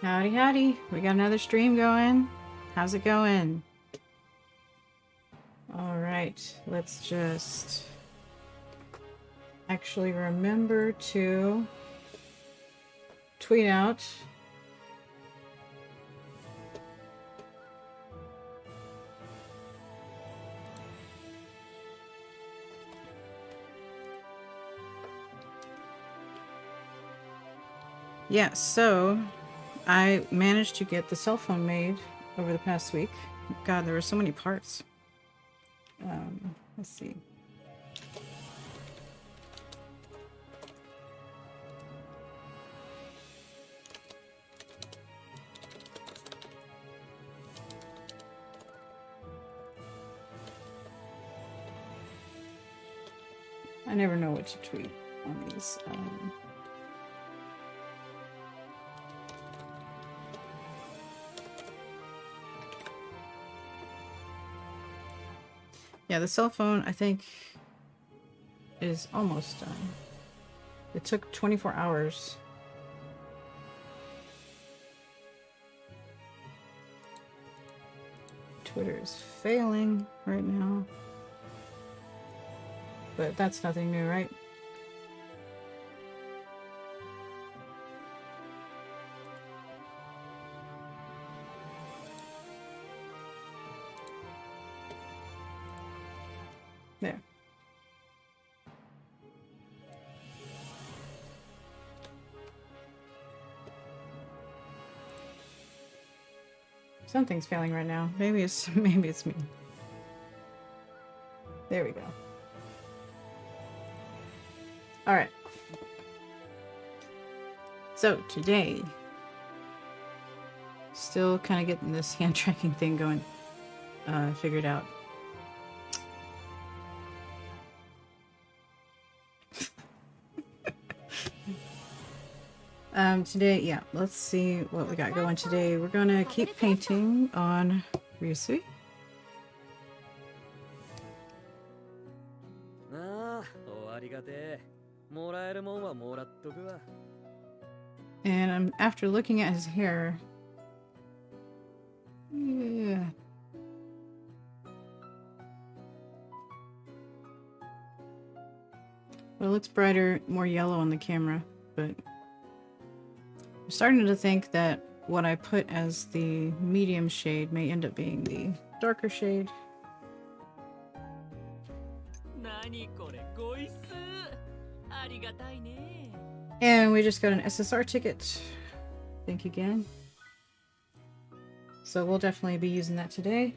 Howdy, howdy. We got another stream going. How's it going? All right, let's just actually remember to tweet out. Yeah, so I managed to get the cell phone made over the past week. God, there were so many parts. Let's see. I never know what to tweet on these. Yeah, the cell phone, I think, is almost done. It took 24 hours. Twitter is failing right now. But that's nothing new, right? There. Something's failing right now. Maybe it's me. There we go. All right. So today, still kind of getting this hand tracking thing going, figured out. Today, yeah, let's see what we got going today. We're gonna keep painting on Ryusui. And after looking at his hair, yeah. Well, it looks brighter, more yellow on the camera, but I'm starting to think that what I put as the medium shade may end up being the darker shade. And we just got an SSR ticket. Thank you again. So we'll definitely be using that today.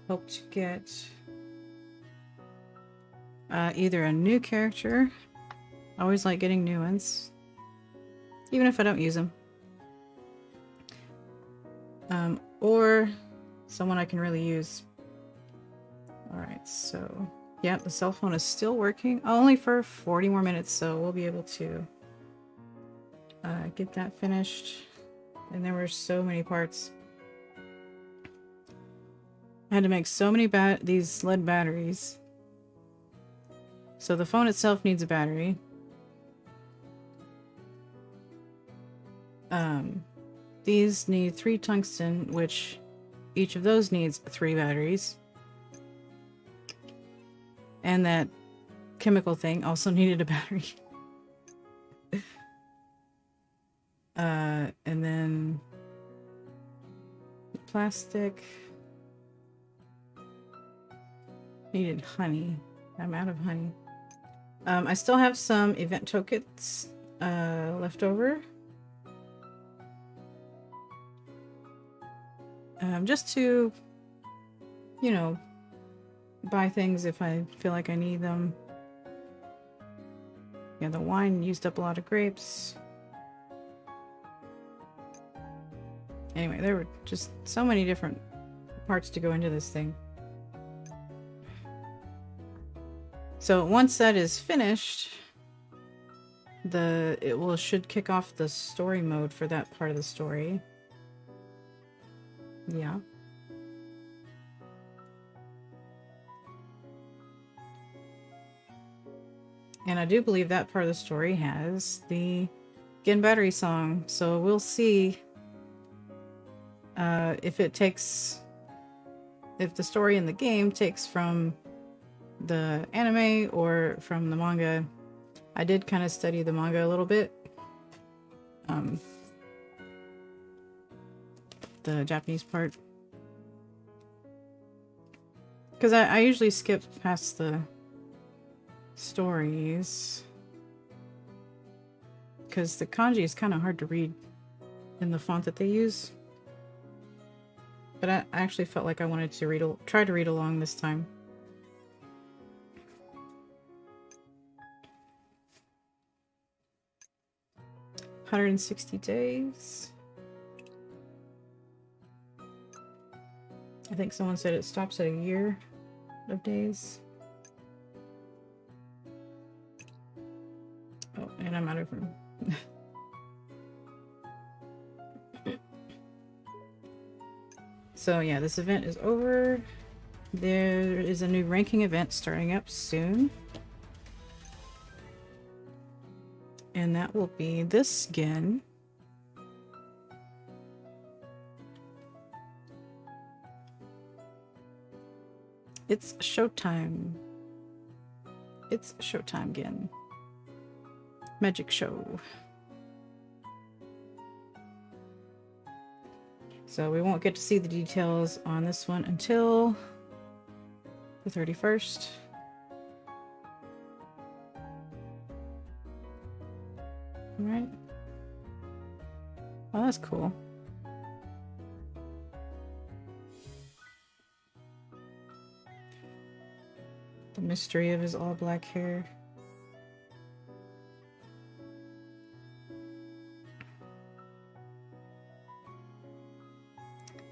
Hope to get either a new character. I always like getting new ones, even if I don't use them. Or someone I can really use. Alright, so yeah, the cell phone is still working, only for 40 more minutes, so we'll be able to get that finished. And there were so many parts. I had to make so many these lead batteries. So the phone itself needs a battery. These need 3 tungsten, which each of those needs 3 batteries. And that chemical thing also needed a battery. And then the plastic needed honey. I'm out of honey. I still have some event tokens left over. Just to, you know, buy things if I feel like I need them. Yeah, the wine used up a lot of grapes. Anyway, there were just so many different parts to go into this thing. So once that is finished, it should kick off the story mode for that part of the story. Yeah. And I do believe that part of the story has the Gen Battery song, so we'll see if it takes, if the story in the game takes from the anime or from the manga. I did kind of study the manga a little bit. The Japanese part. Because I usually skip past the stories. Because the kanji is kind of hard to read in the font that they use. But I actually felt like I wanted to try to read along this time. "160 days. I think someone said it stops at a year of days. Oh, and I'm out of room. So yeah, this event is over. There is a new ranking event starting up soon. And that will be this Gen. It's showtime. It's showtime again. Magic show. So we won't get to see the details on this one until the 31st. Alright. Oh, that's cool. The mystery of his all black hair.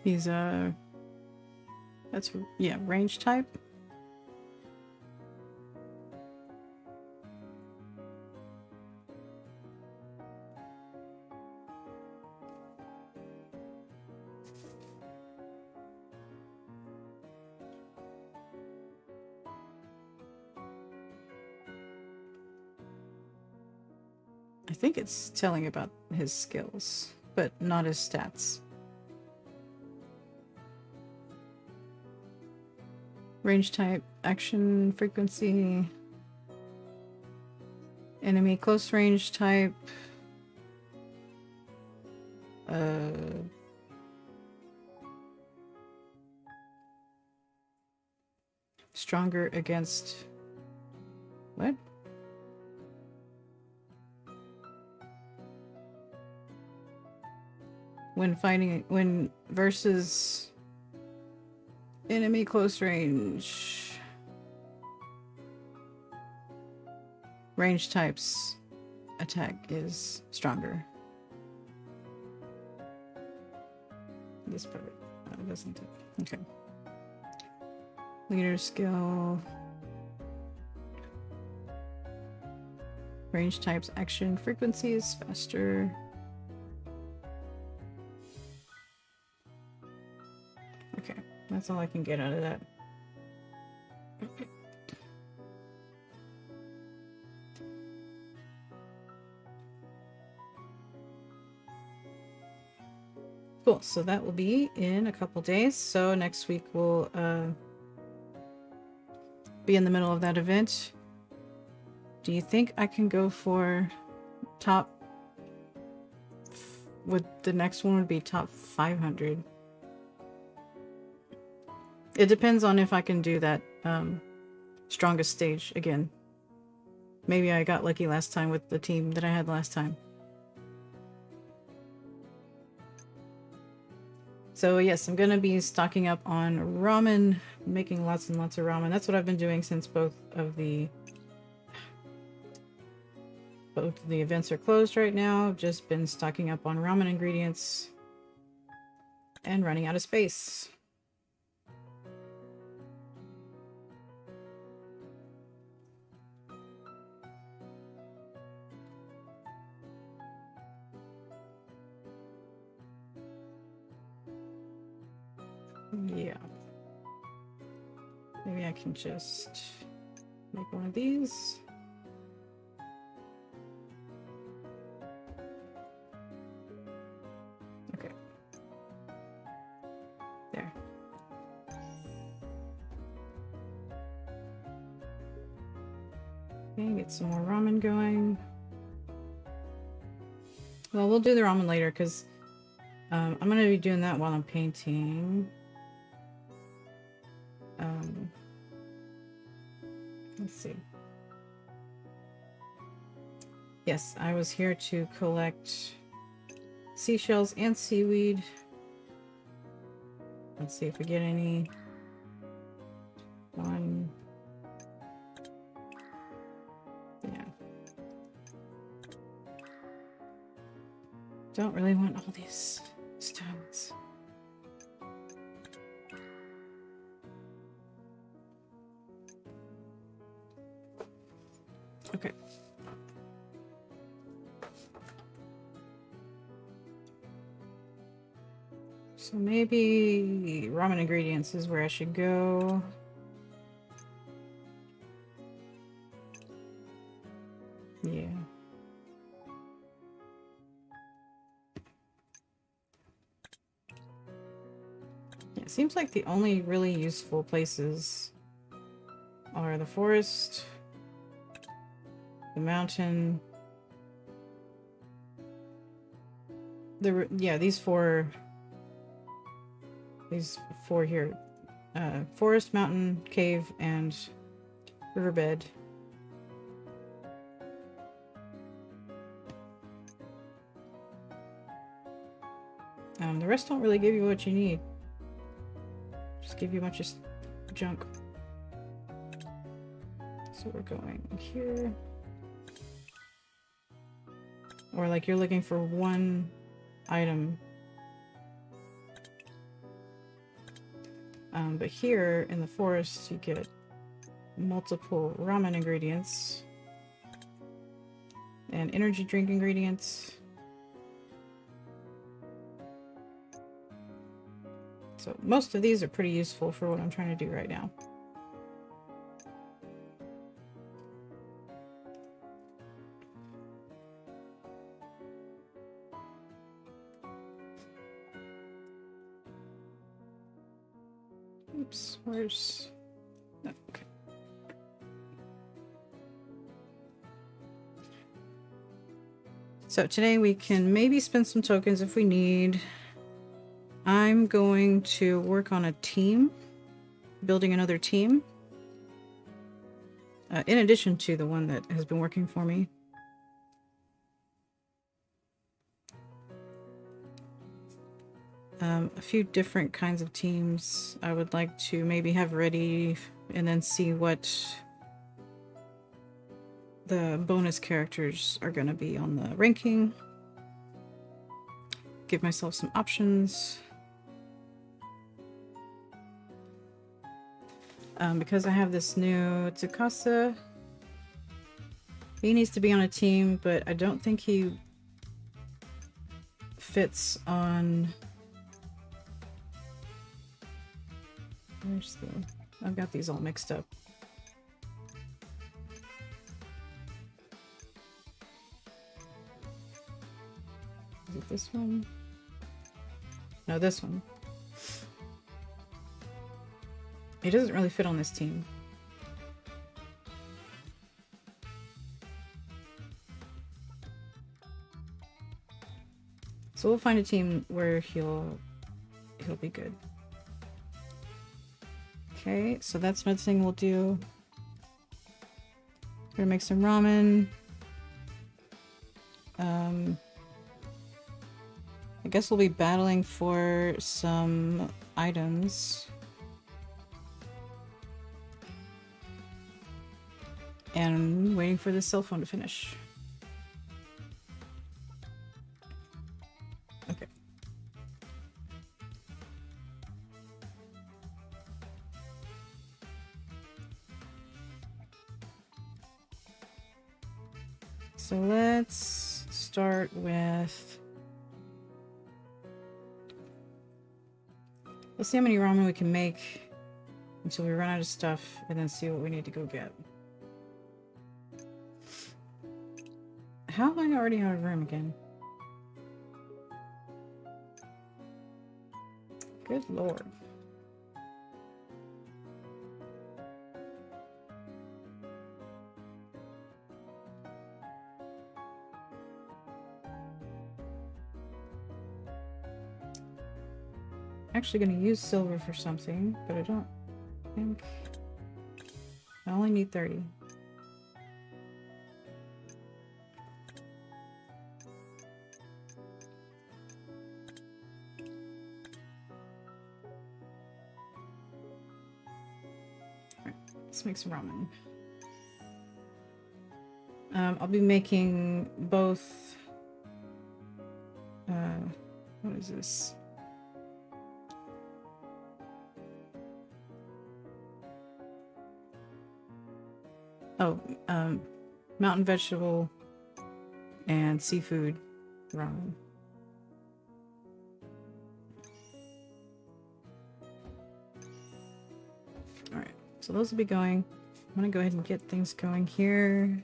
He's that's, yeah, range type. I think it's telling about his skills, but not his stats. Range type, action frequency, enemy close range type, stronger against what? When versus enemy close range. Range types attack is stronger. This part doesn't. Okay. Leader skill. Range types, action frequencies, faster. Okay, that's all I can get out of that. Cool, so that will be in a couple days. So next week we'll be in the middle of that event. Do you think I can go for top? Would the next one would be top 500? It depends on if I can do that strongest stage again. Maybe I got lucky last time with the team that I had last time. So yes, I'm gonna be stocking up on ramen, making lots and lots of ramen. That's what I've been doing since both of the events are closed right now. I've just been stocking up on ramen ingredients and running out of space. Yeah. Maybe I can just make one of these. Okay, get some more ramen going. Well, we'll do the ramen later because I'm going to be doing that while I'm painting. Let's see. Yes, I was here to collect seashells and seaweed. Let's see if we get any. One. Yeah. Don't really want all these stones. Okay. So maybe ramen ingredients is where I should go. Yeah. Yeah, it seems like the only really useful places are the forest, the mountain, these four here. Forest, mountain, cave, and riverbed. The rest don't really give you what you need. Just give you a bunch of junk. So we're going here. Or like you're looking for one item. But here in the forest you get multiple ramen ingredients and energy drink ingredients. So most of these are pretty useful for what I'm trying to do right now. Oops, where's... Oh, okay. So today we can maybe spend some tokens if we need. I'm going to work on a team, building another team, in addition to the one that has been working for me. A few different kinds of teams I would like to maybe have ready and then see what the bonus characters are going to be on the ranking. Give myself some options. Because I have this new Tsukasa, he needs to be on a team, but I don't think he fits on... Where's the... I've got these all mixed up. Is it this one? No, this one. He doesn't really fit on this team. So we'll find a team where he'll be good. Okay, so that's another thing we'll do. We're gonna make some ramen. I guess we'll be battling for some items. And waiting for the cell phone to finish. Okay. So let's start with... Let's see how many ramen we can make until we run out of stuff, and then see what we need to go get. How am I already out of room again? Good lord. actually going to use silver for something, but I don't think... I only need 30. Alright, let's make some ramen. I'll be making both... what is this? Oh, mountain vegetable and seafood ramen. Alright, so those will be going. I'm gonna go ahead and get things going here.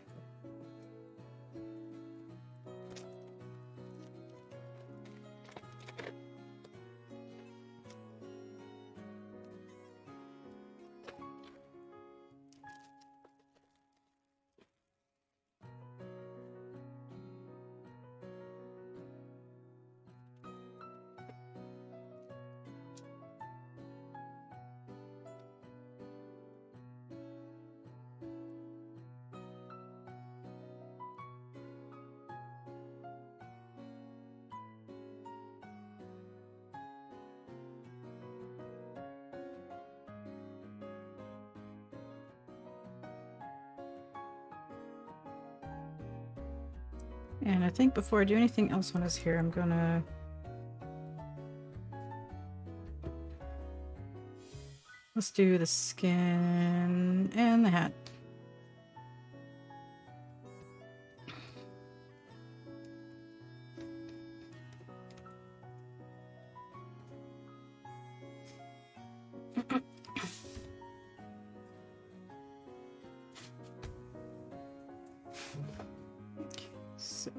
And I think before I do anything else on this here, I'm gonna... let's do the skin and the hat. So...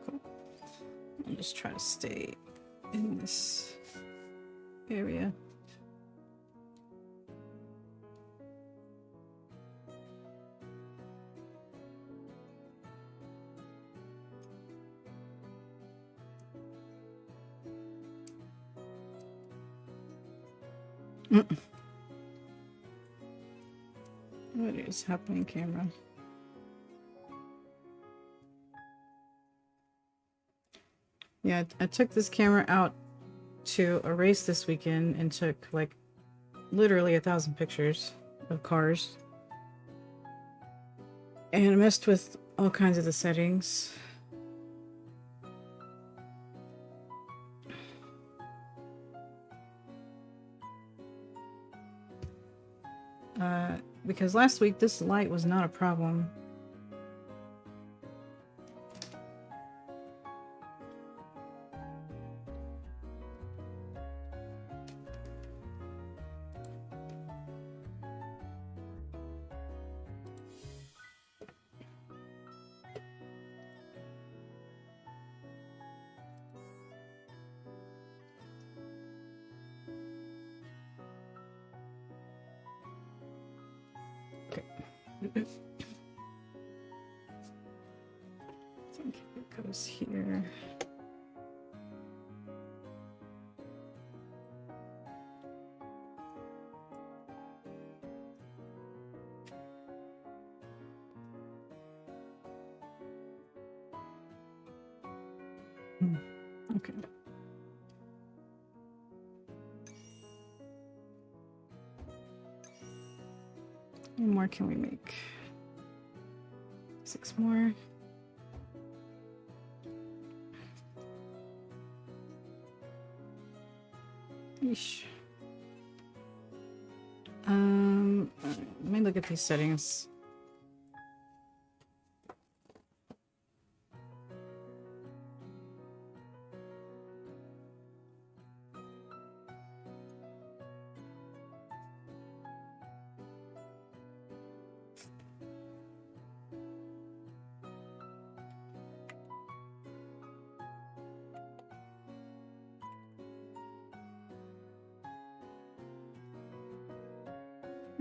cool. I'll just try to stay in this area. What is happening, camera? Yeah, I took this camera out to a race this weekend and took like literally 1,000 pictures of cars. And I messed with all kinds of the settings. Because last week this light was not a problem. I think it goes here. Okay. How many more can we make? 6 more. Yeesh. Let me look at these settings.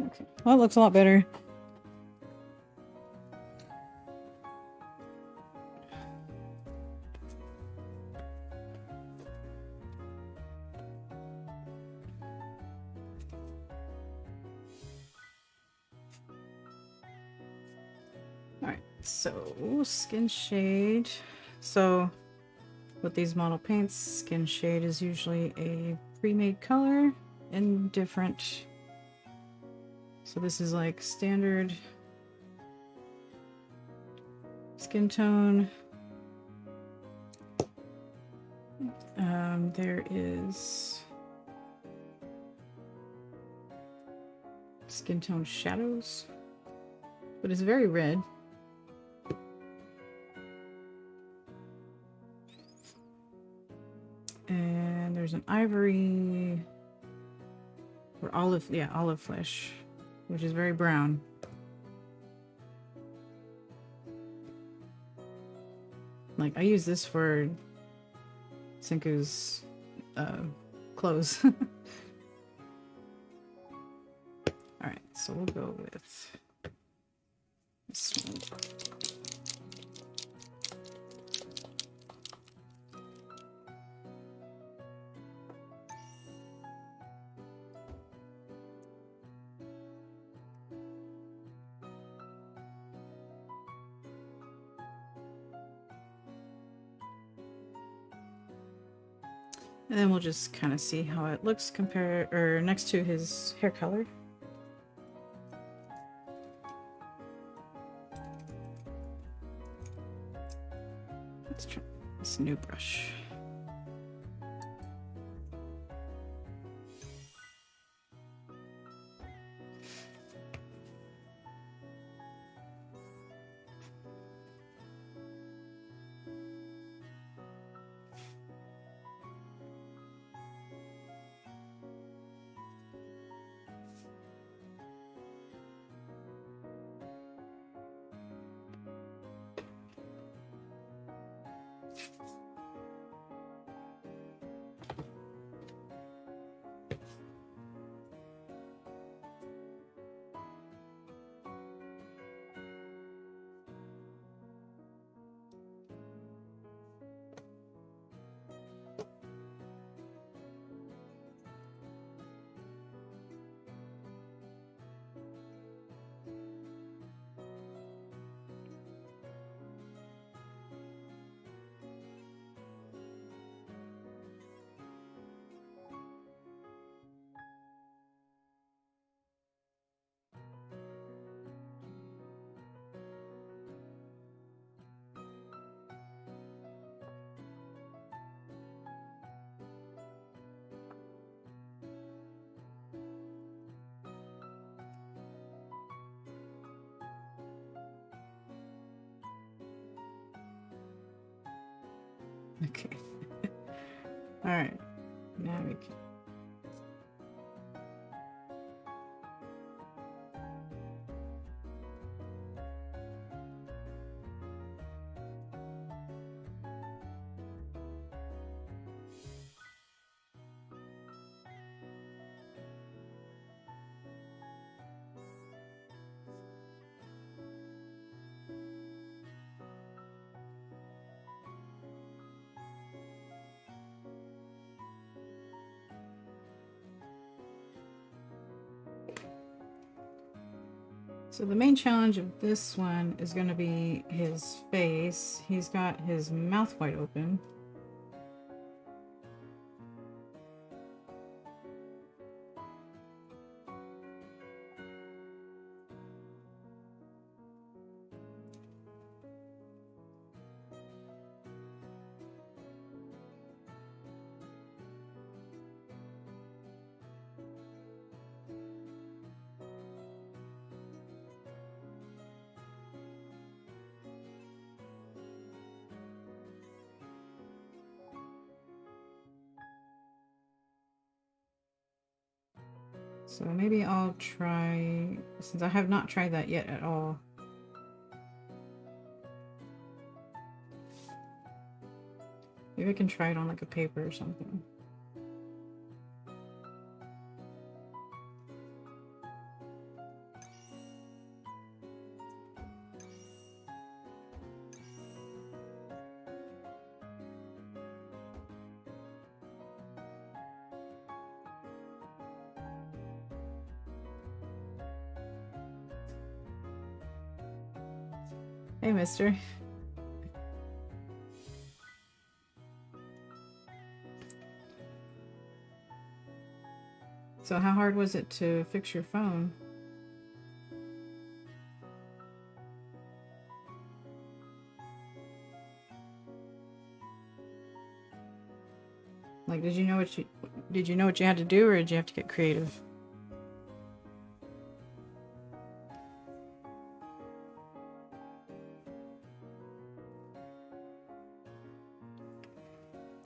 Okay. Well, it looks a lot better. so skin shade. So with these model paints, skin shade is usually a pre-made color in different. So this is like standard skin tone. There is skin tone shadows, but it's very red. And there's an ivory or olive, yeah, olive flesh, which is very brown. Like I use this for Senku's clothes. Alright, so we'll go with this one. And then we'll just kind of see how it looks compared or next to his hair color. Let's try this new brush. Okay. All right. Now we can. So the main challenge of this one is going to be his face. He's got his mouth wide open. So maybe I'll try, since I have not tried that yet at all. Maybe I can try it on like a paper or something. Hey, mister. So how hard was it to fix your phone? Like, did you know what you had to do, or did you have to get creative?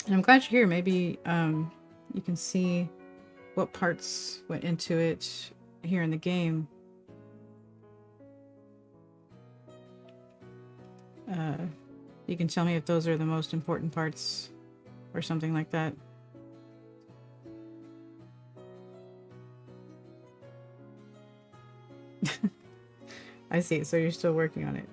And I'm glad you're here. Maybe you can see what parts went into it here in the game. You can tell me if those are the most important parts or something like that. I see. So you're still working on it.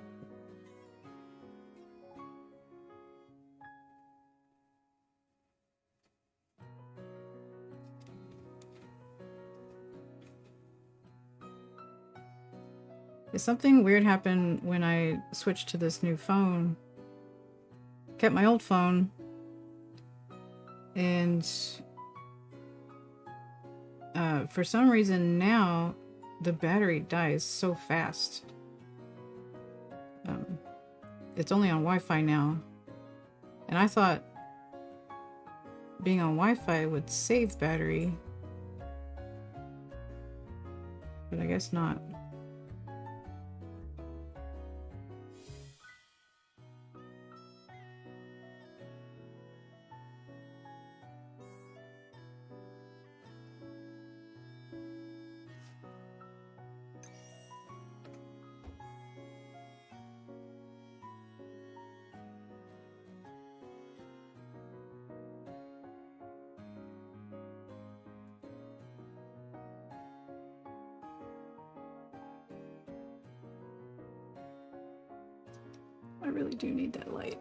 Something weird happened when I switched to this new phone. Kept my old phone, and for some reason now the battery dies so fast. It's only on Wi-Fi now, and I thought being on Wi-Fi would save battery, but I guess not. I really do need that light.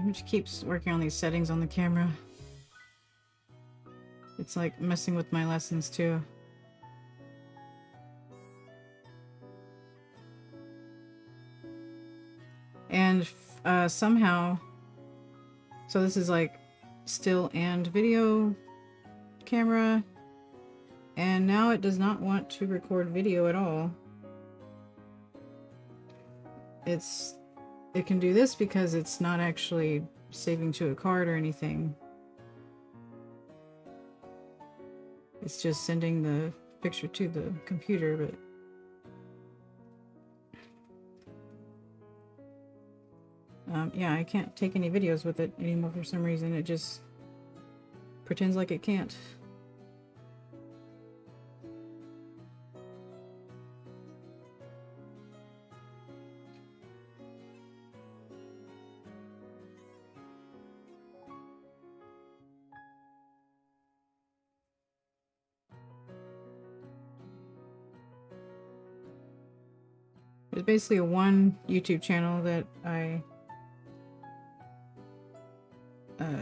Which keeps working on these settings on the camera. It's like messing with my lessons too. And somehow, so this is like still and video camera, and now it does not want to record video at all. It can do this because it's not actually saving to a card or anything. It's just sending the picture to the computer, but yeah, I can't take any videos with it anymore for some reason. It just pretends like it can't. It's basically a one YouTube channel that I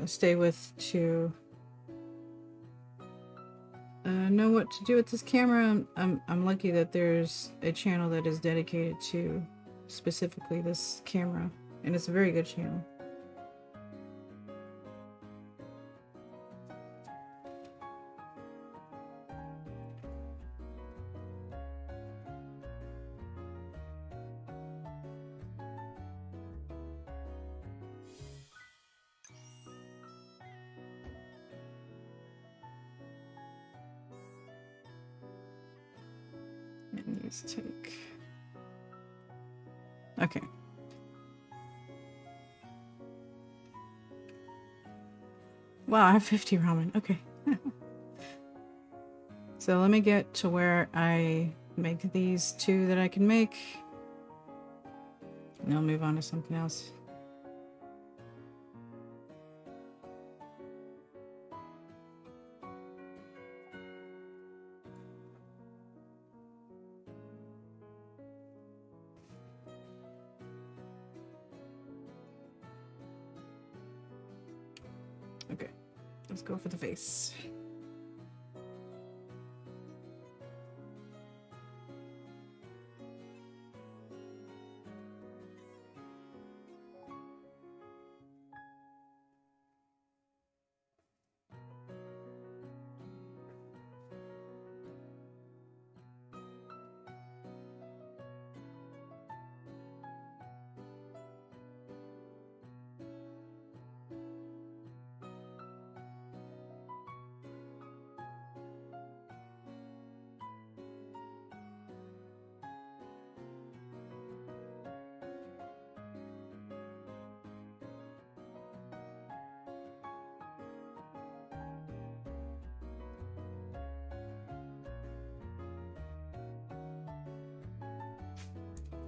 stay with to know what to do with this camera. I'm lucky that there's a channel that is dedicated to specifically this camera, and it's a very good channel. Menus take. Okay. Wow, I have 50 ramen. Okay. So let me get to where I make these two that I can make. And I'll move on to something else. Okay, let's go for the face.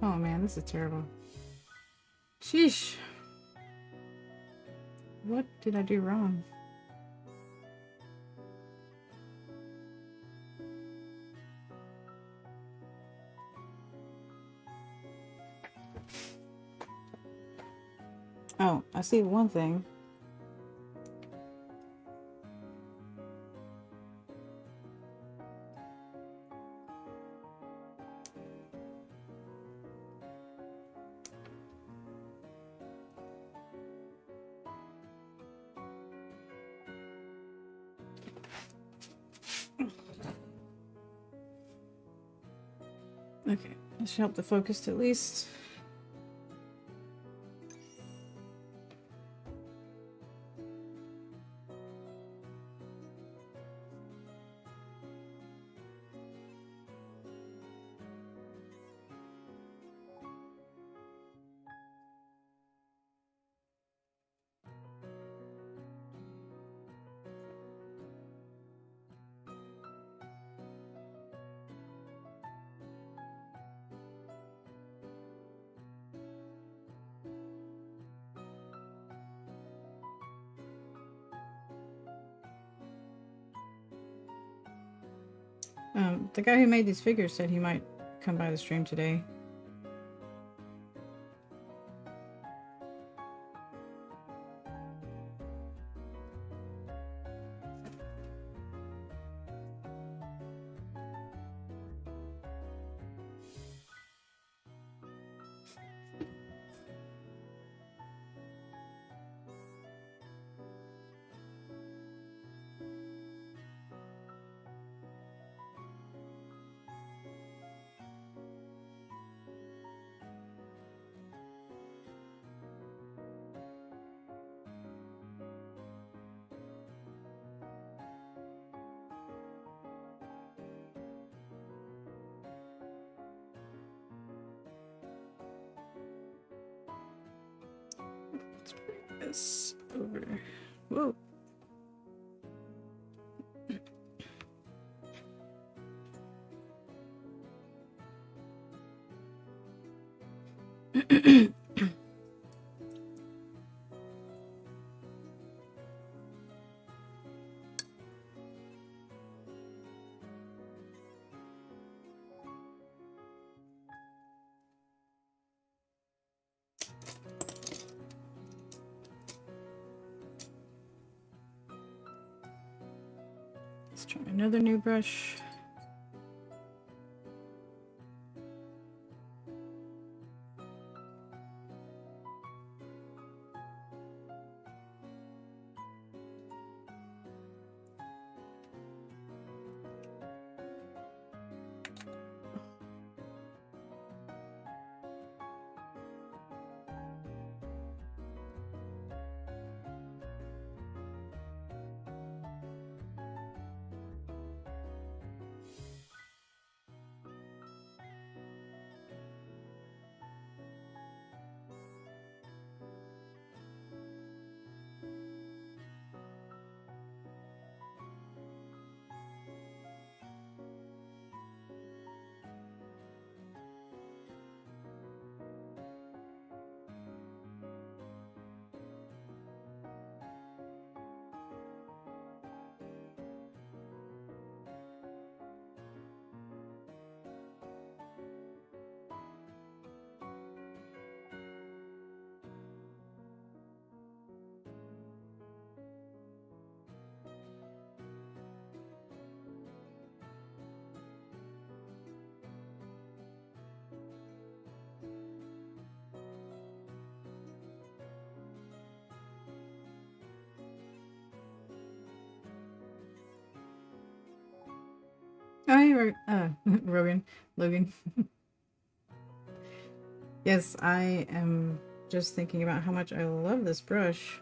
Oh man, this is terrible. Sheesh. What did I do wrong? Oh, I see one thing. Okay, that should help the focus at least. The guy who made these figures said he might come by the stream today. Let's bring this over. Whoa. Let's try another new brush. Oh, hey, Logan. Yes, I am just thinking about how much I love this brush.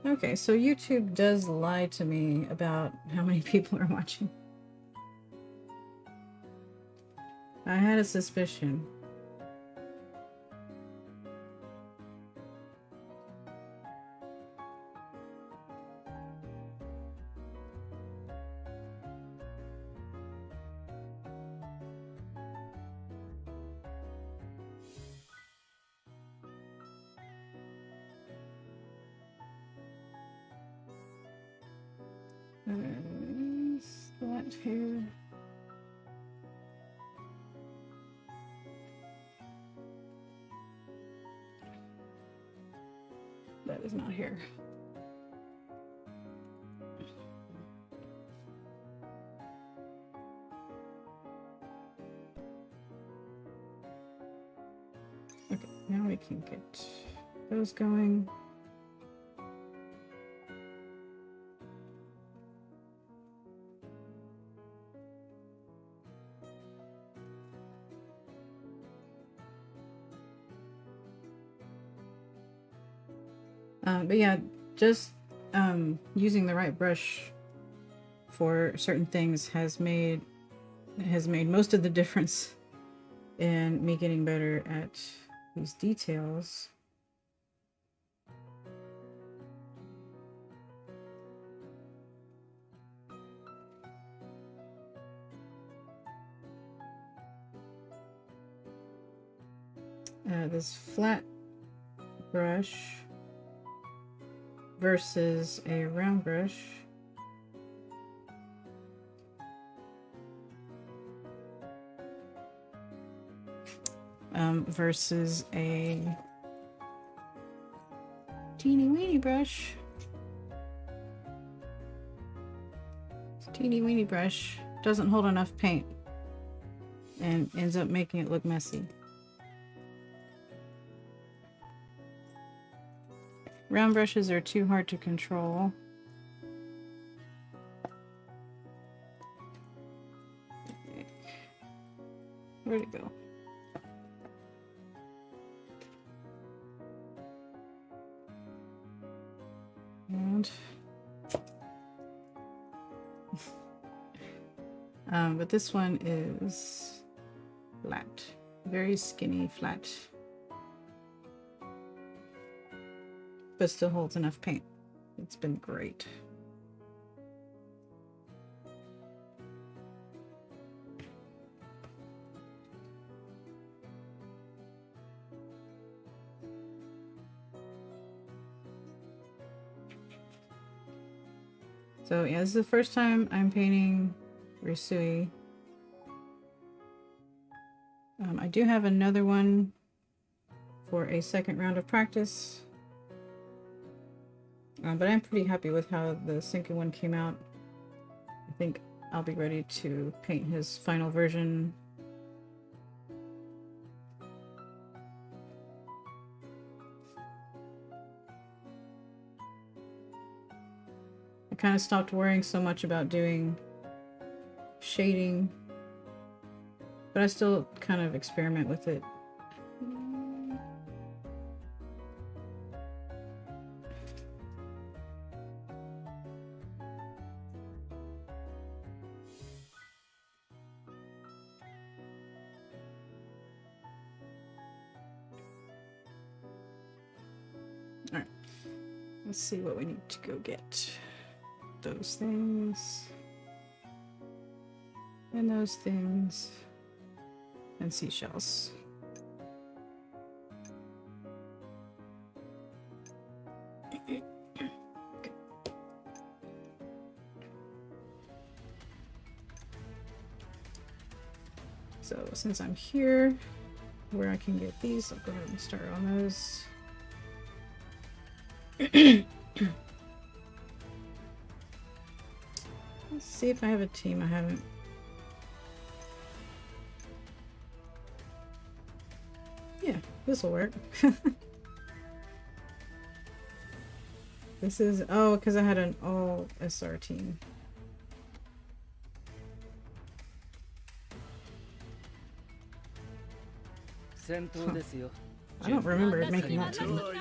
Okay, so YouTube does lie to me about how many people are watching. I had a suspicion. That here. That is not here. Okay, now we can get those going. But yeah, just using the right brush for certain things has made most of the difference in me getting better at these details. This flat brush versus a round brush. Versus a teeny weeny brush. Teeny weeny brush doesn't hold enough paint and ends up making it look messy. Round brushes are too hard to control. Where'd it go? And but this one is flat, very skinny flat, but still holds enough paint. It's been great. So yeah, this is the first time I'm painting Risui. I do have another one for a second round of practice, but I'm pretty happy with how the Senku one came out. I think I'll be ready to paint his final version. I kind of stopped worrying so much about doing shading, but I still kind of experiment with it. Alright, let's see what we need to go get. Those things. And those things. And seashells. Okay. So since I'm here, where I can get these, I'll go ahead and start on those. Let's see if I have a team. I haven't. Yeah, this will work. This is, oh, because I had an all SR team. Huh. I don't remember making that team. Looks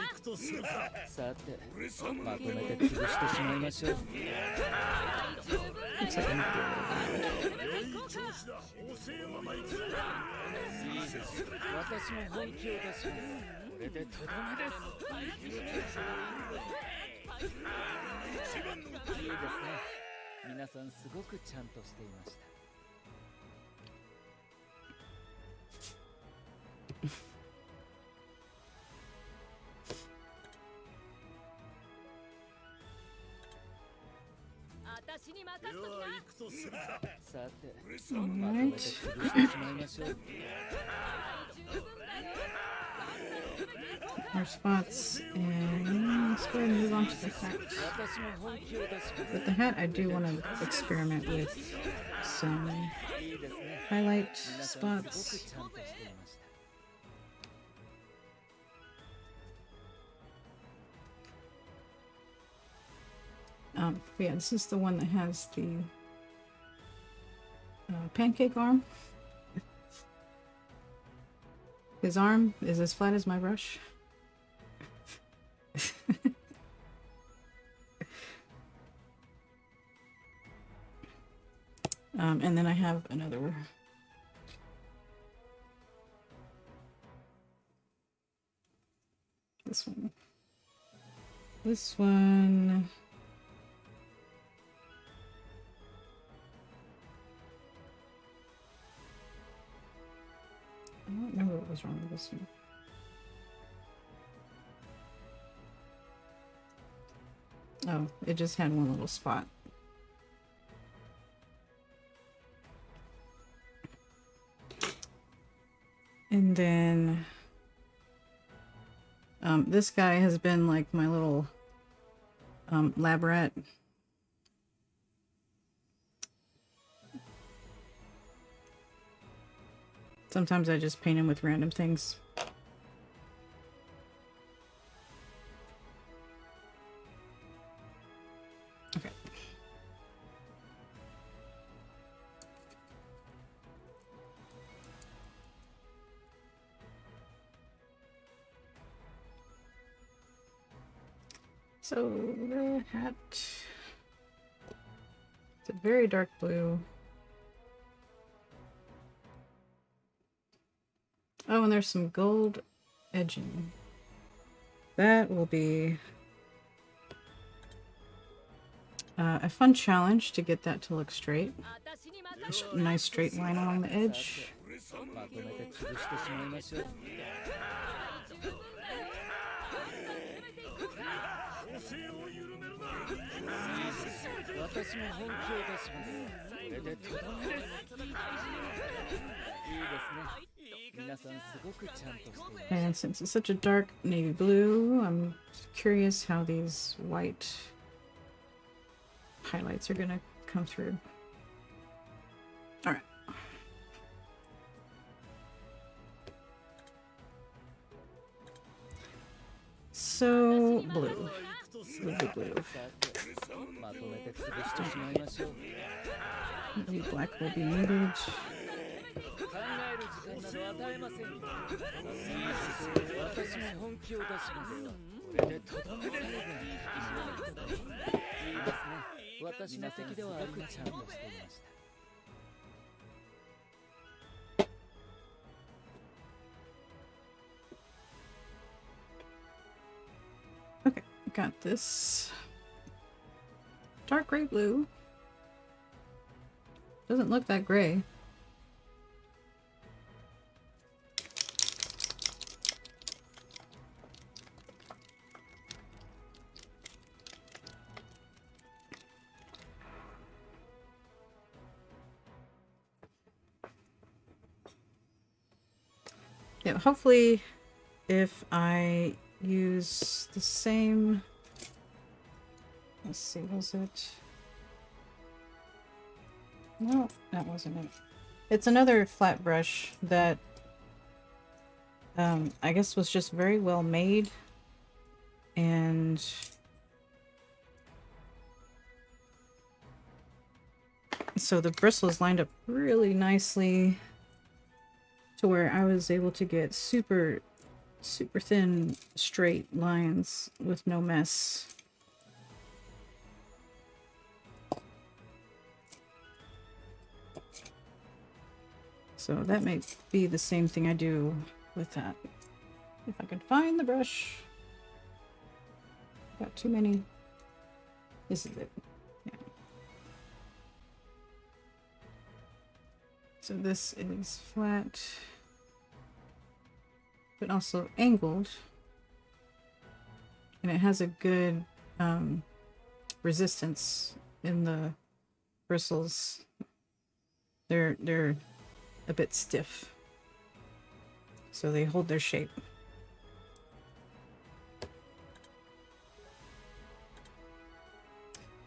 like I might be More spots, and let's go ahead and move on to the hat. With the hat, I do want to experiment with some highlight spots. Yeah, this is the one that has the pancake arm. His arm is as flat as my brush. And then I have another. This one. This one. I don't remember what was wrong with this one. Oh, it just had one little spot. And then this guy has been like my little lab rat. Sometimes I just paint him with random things. Okay. So the hat, it's a very dark blue. Oh, and there's some gold edging. That will be a fun challenge to get that to look straight. A nice straight line along the edge. And since it's such a dark navy blue, I'm curious how these white highlights are gonna come through. All right. So blue. Blue. Maybe black will be needed. Okay, got this dark gray blue. Doesn't look that gray. Yeah, hopefully if I use the same, let's see, was it? No, that wasn't it. It's another flat brush that I guess was just very well made, and So the bristles lined up really nicely to where I was able to get super thin straight lines with no mess. So that may be the same thing I do with that. If I can find the brush. Got too many. This is it. Yeah. So this is flat, but also angled. And it has a good resistance in the bristles. They're a bit stiff, so they hold their shape.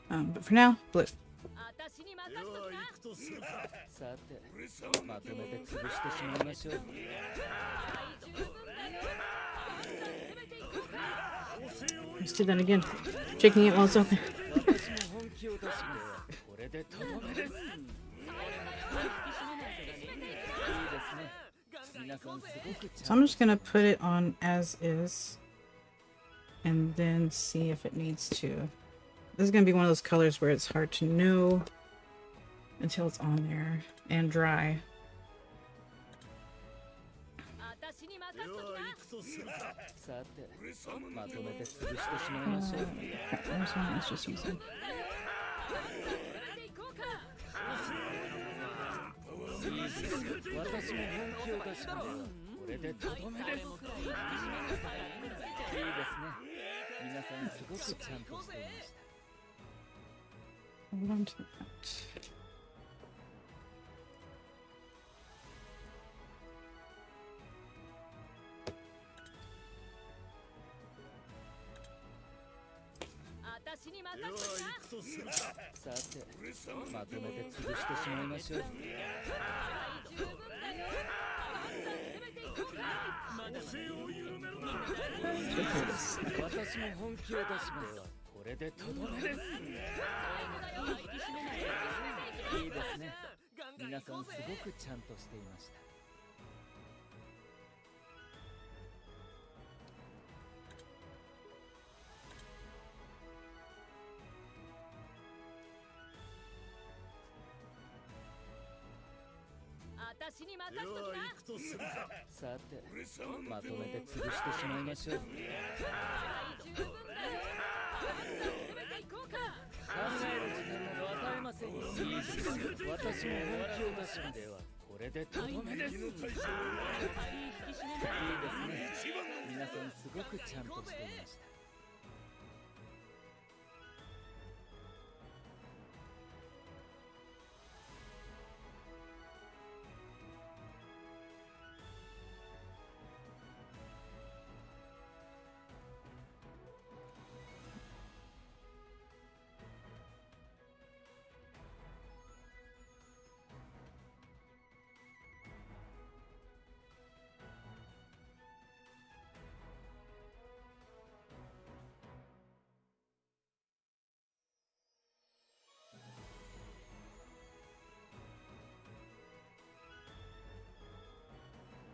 But for now, blue. Let's do that again. Shaking it while it's open. So I'm just gonna put it on as is and then see if it needs to. This is gonna be one of those colors where it's hard to know until it's on there and dry. Let's just use it. Hold on to that.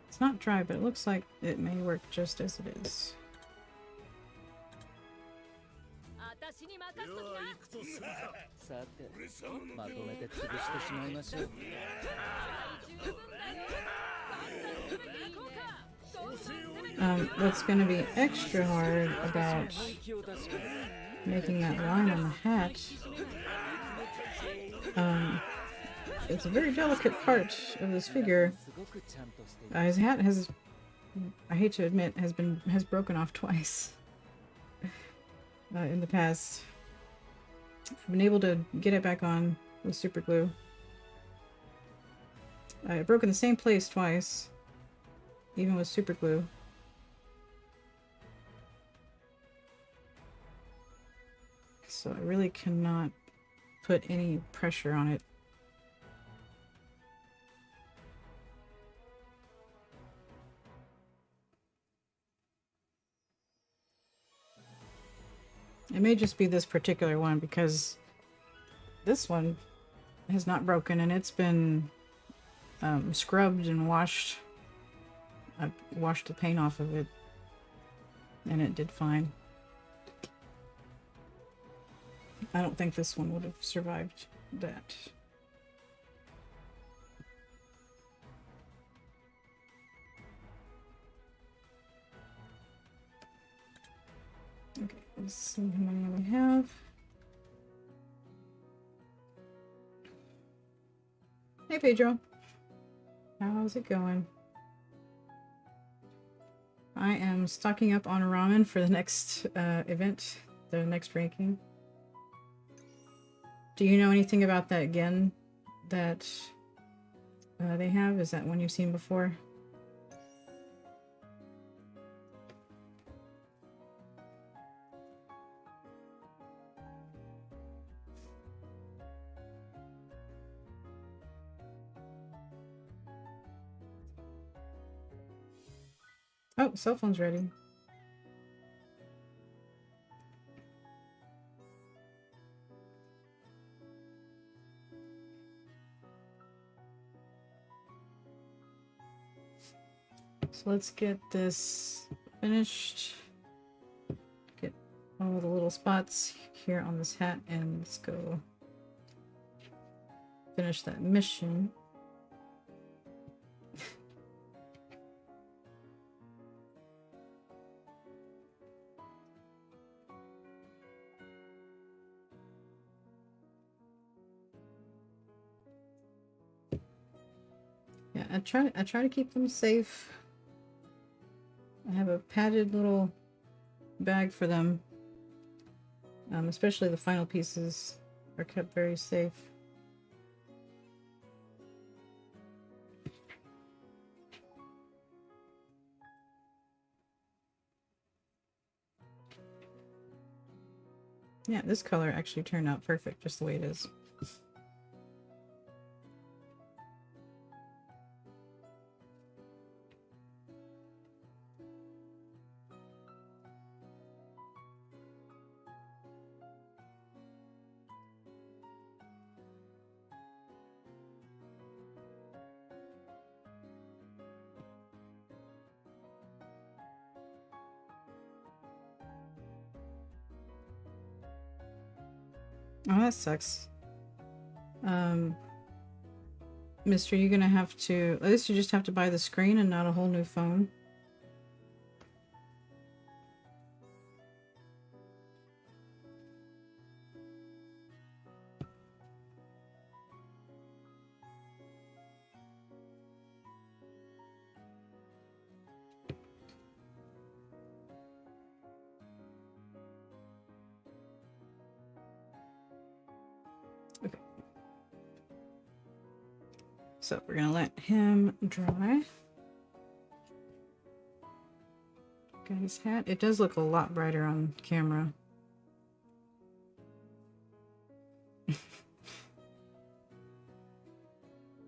It's not dry, but it looks like it may work just as it is. What's going to be extra hard about making that line on the hat, it's a very delicate part of this figure. His hat has, I hate to admit, has broken off twice in the past. I've been able to get it back on with super glue. I broke in the same place twice, even with super glue. So I really cannot put any pressure on it. It may just be this particular one, because this one has not broken, and it's been scrubbed and washed. I've washed the paint off of it, and it did fine. I don't think this one would have survived that. Okay, let's see how many we have. Hey Pedro, how's it going? I am stocking up on ramen for the next event, the next ranking. Do you know anything about that Gen that they have? Is that one you've seen before? Oh, cell phone's ready. So let's get this finished. Get all the little spots here on this hat, and let's go finish that mission. Yeah, I try to keep them safe. I have a padded little bag for them. Especially the final pieces are kept very safe. Yeah, this color actually turned out perfect just the way it is. Oh, that sucks. Mister, you're gonna have to... At least you just have to buy the screen and not a whole new phone. Okay. So we're gonna let him dry. Got his hat. It does look a lot brighter on camera.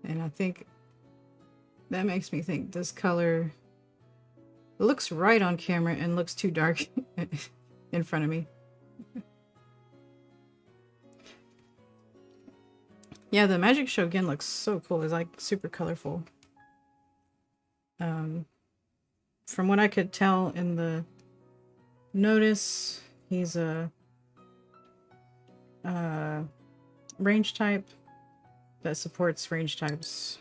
And I think that makes me think this color looks right on camera and looks too dark in front of me. Yeah, the Magic Shogun looks so cool. It's like super colorful. From what I could tell in the notice, he's a range type that supports range types.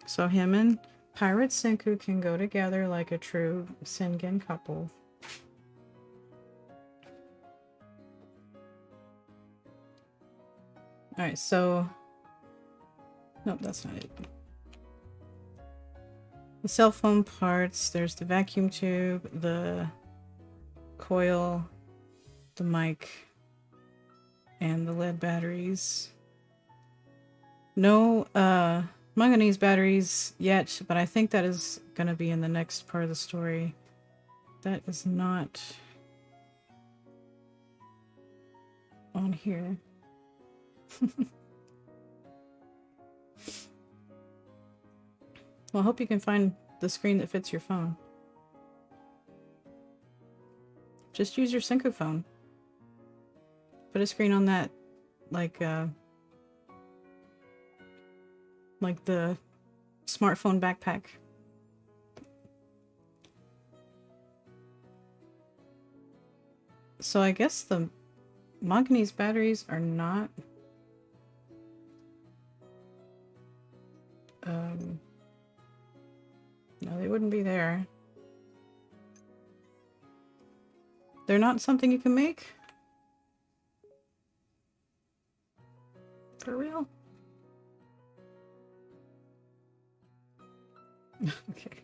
So him and Pirate Senku can go together like a true Sengen couple. Alright, so... Nope, that's not it. The cell phone parts, there's the vacuum tube, the coil, the mic, and the lead batteries. No manganese batteries yet, but I think that is going to be in the next part of the story. That is not on here. Well, I hope you can find the screen that fits your phone. Just use your Senku phone. Put a screen on that, like the smartphone backpack. So I guess the manganese batteries are not no, they wouldn't be there. They're not something you can make? For real? Okay.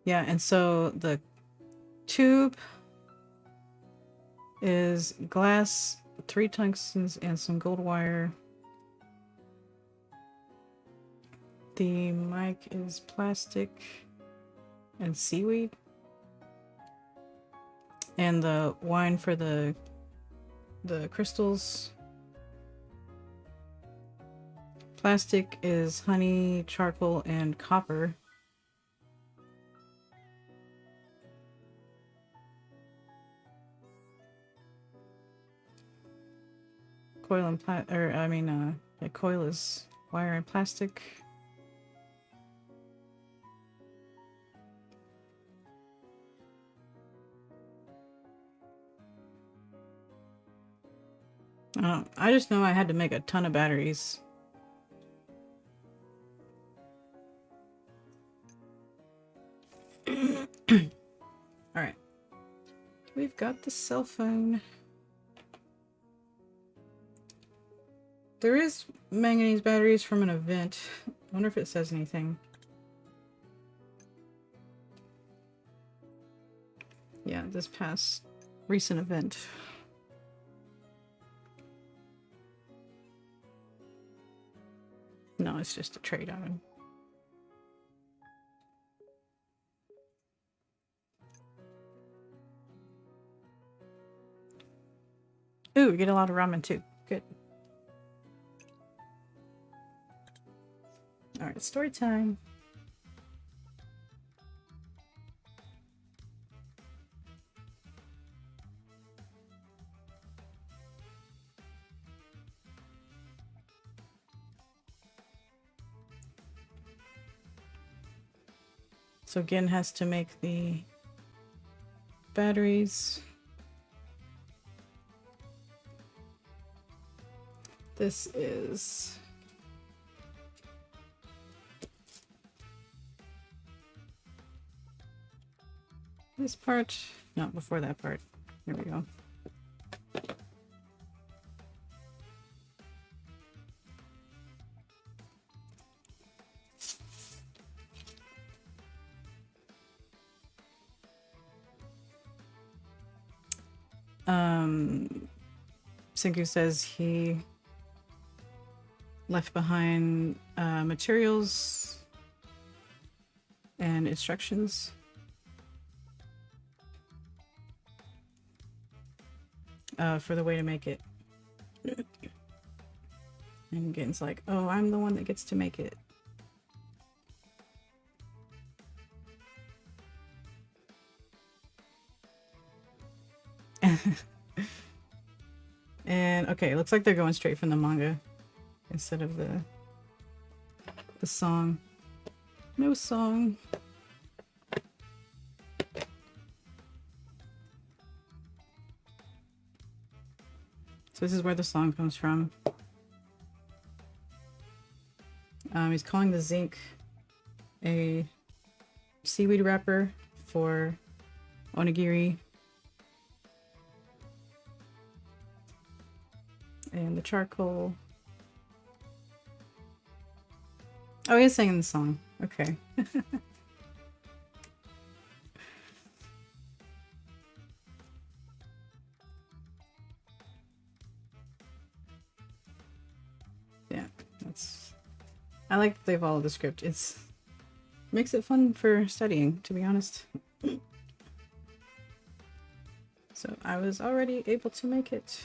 Yeah, and so the tube is glass, 3 tungstens, and some gold wire. The mic is plastic and seaweed. And the wine for the crystals. Plastic is honey, charcoal, and copper. Coil and coil is wire and plastic. I just know I had to make a ton of batteries. Alright. We've got the cell phone. There is manganese batteries from an event. I wonder if it says anything. Yeah, this past recent event. No, it's just a trade item. Ooh, we get a lot of ramen too. Good. Alright, story time. So Gin has to make the batteries. This is this part. No, before that part. Here we go. Senku says he left behind materials and instructions. For the way to make it. And Gin's like, oh, I'm the one that gets to make it. And okay, looks like they're going straight from the manga instead of the song. No song. So this is where the song comes from. He's calling the zinc a seaweed wrapper for onigiri. And the charcoal. Oh, he's singing the song. Okay. Yeah, that's... I like that they followed the script. It's... makes it fun for studying, to be honest. So I was already able to make it.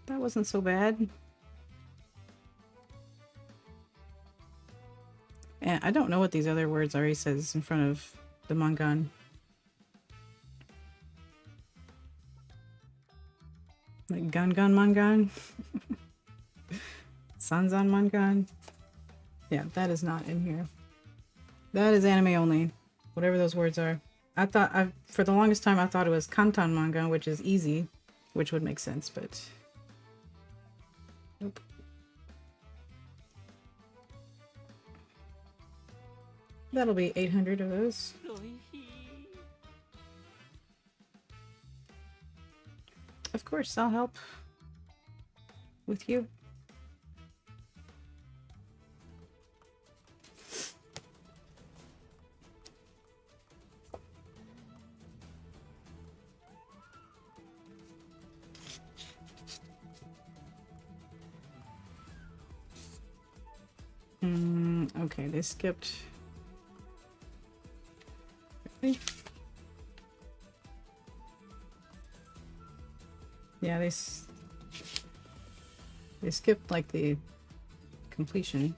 That wasn't so bad. And I don't know what these other words are he says in front of the mangan. Gun Gun Mangan. Sanzan Mangan. Yeah, that is not in here. That is anime only. Whatever those words are. For the longest time I thought it was Kantan Mangan, which is easy, which would make sense, but nope. That'll be 800 of those. Of course, I'll help with you. Okay, they skipped. Okay. Yeah, they skipped like the completion.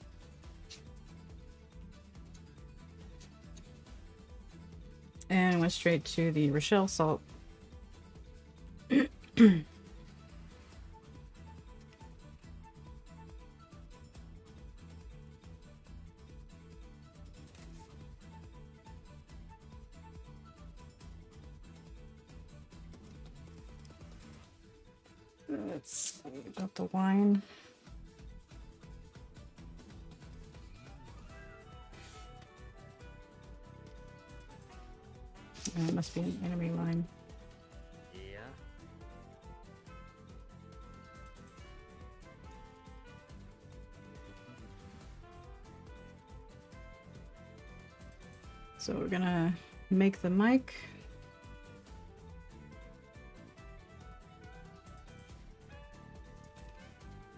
And went straight to the Rochelle salt. Let's see about the wine. It must be an enemy line. Yeah. So we're gonna make the mic.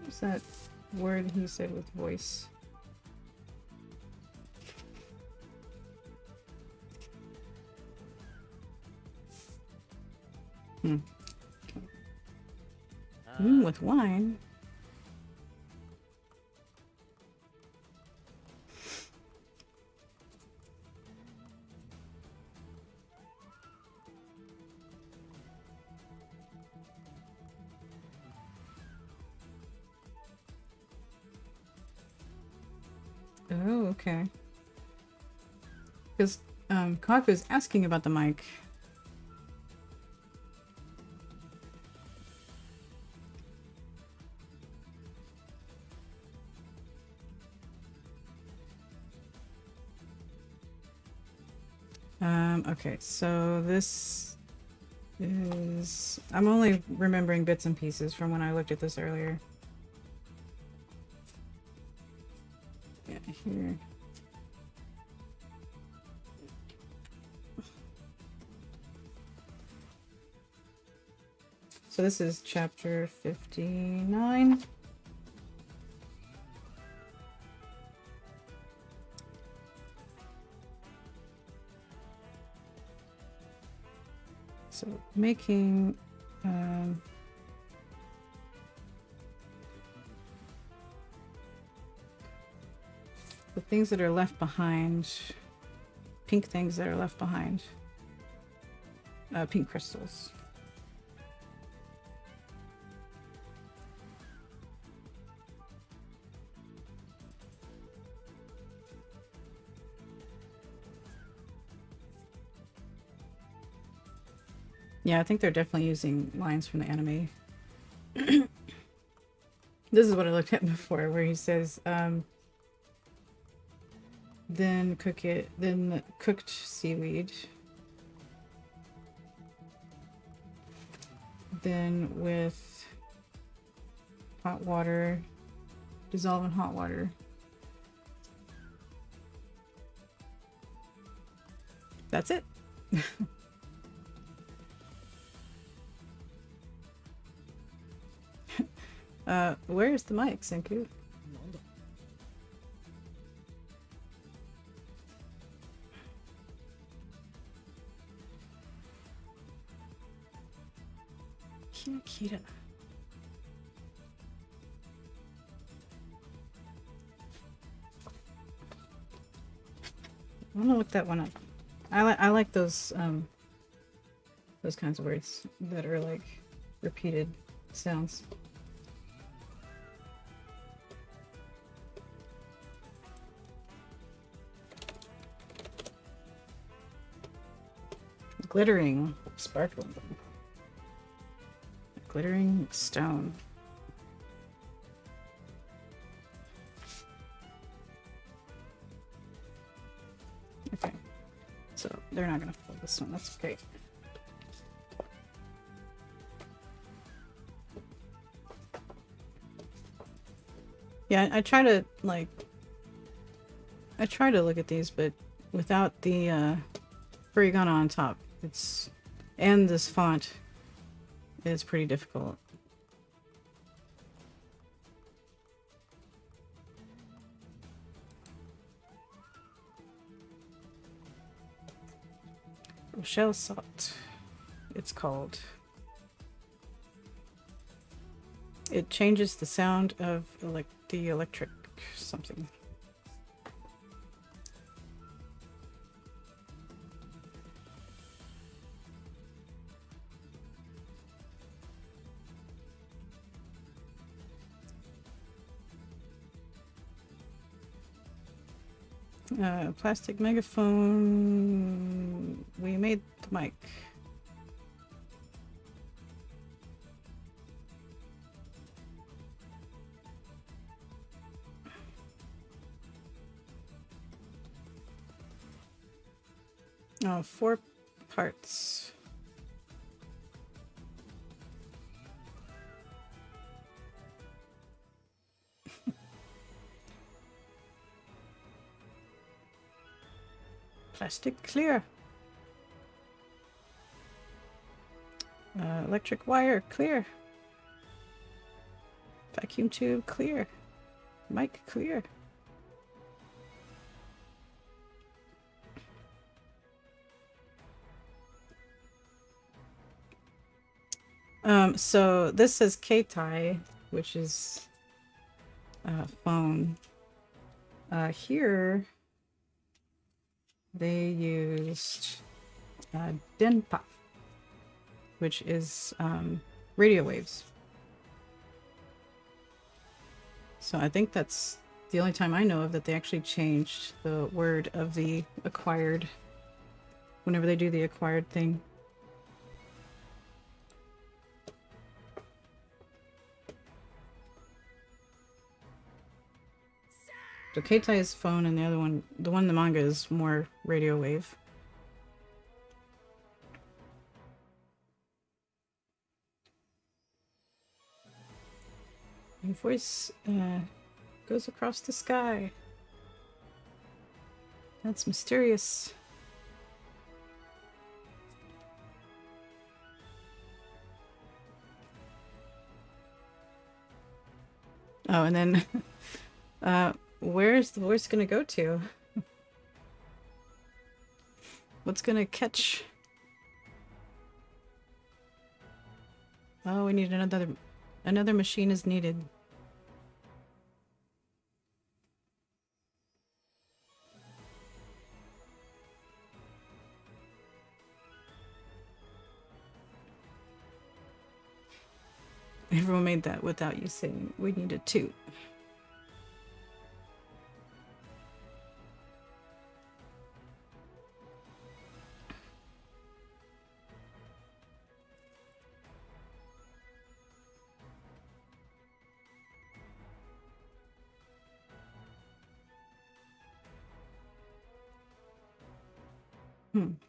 What's that word he said with voice? With wine. Oh, okay. Because Kaku is asking about the mic. Okay, so this is... I'm only remembering bits and pieces from when I looked at this earlier. Yeah, here. So this is chapter 59. So making the things that are left behind, pink things that are left behind, pink crystals. Yeah, I think they're definitely using lines from the anime. This is what I looked at before, where he says, then cook it, then the cooked seaweed. Then with hot water, dissolve in hot water. That's it. Where's the mic, Senku? Kira. I'm gonna look that one up. I like those kinds of words that are like repeated sounds. Glittering, sparkling, glittering stone. Okay, so they're not gonna fill this one. That's okay. Yeah, I try to look at these, but without the furigana on top, and this font is pretty difficult. Rochelle Salt, it's called. It changes the sound of the electric something. Plastic megaphone. We made the mic. Oh, 4 parts. Plastic clear. Electric wire clear. Vacuum tube clear. Mic clear. So this says Keitai, which is phone. Here they used Denpa, which is radio waves. So I think that's the only time I know of that they actually changed the word of the acquired whenever they do the acquired thing. So Keitai is phone, and the other one, the one in the manga, is more radio wave. Your voice goes across the sky. That's mysterious. Oh, and then where's the voice gonna go to? What's gonna catch? Oh, we need another machine is needed. Everyone made that without you saying we needed 2.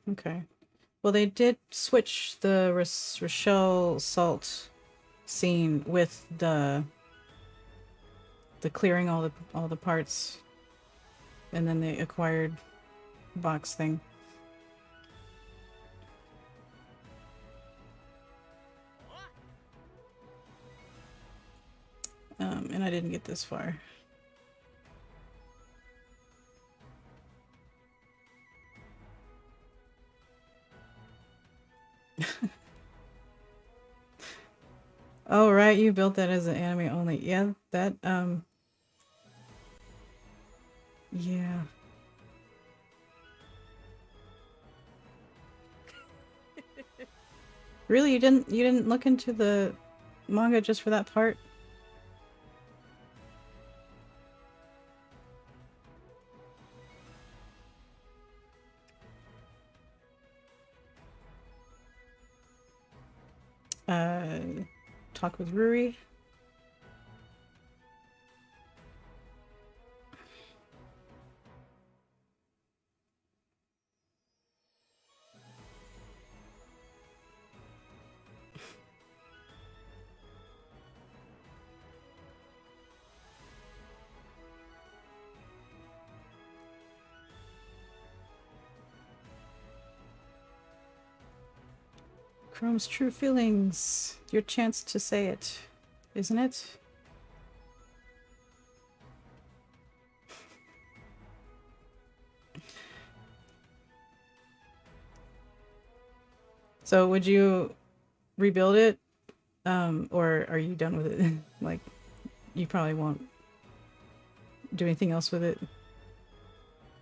Okay. Well, they did switch the Rochelle Salt scene with the clearing all the parts, and then the acquired box thing. And I didn't get this far. Oh, right, you built that as an anime only. Yeah, that, yeah. Really, you didn't look into the manga just for that part? Talk with Ruri. Chrome's true feelings. Your chance to say it, isn't it? So would you rebuild it? Or are you done with it? Like, you probably won't do anything else with it.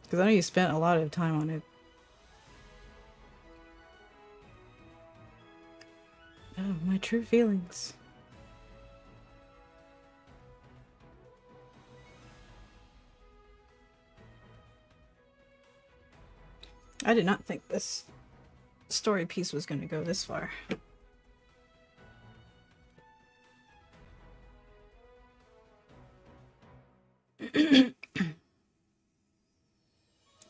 Because I know you spent a lot of time on it. Oh, my true feelings. I did not think this story piece was going to go this far.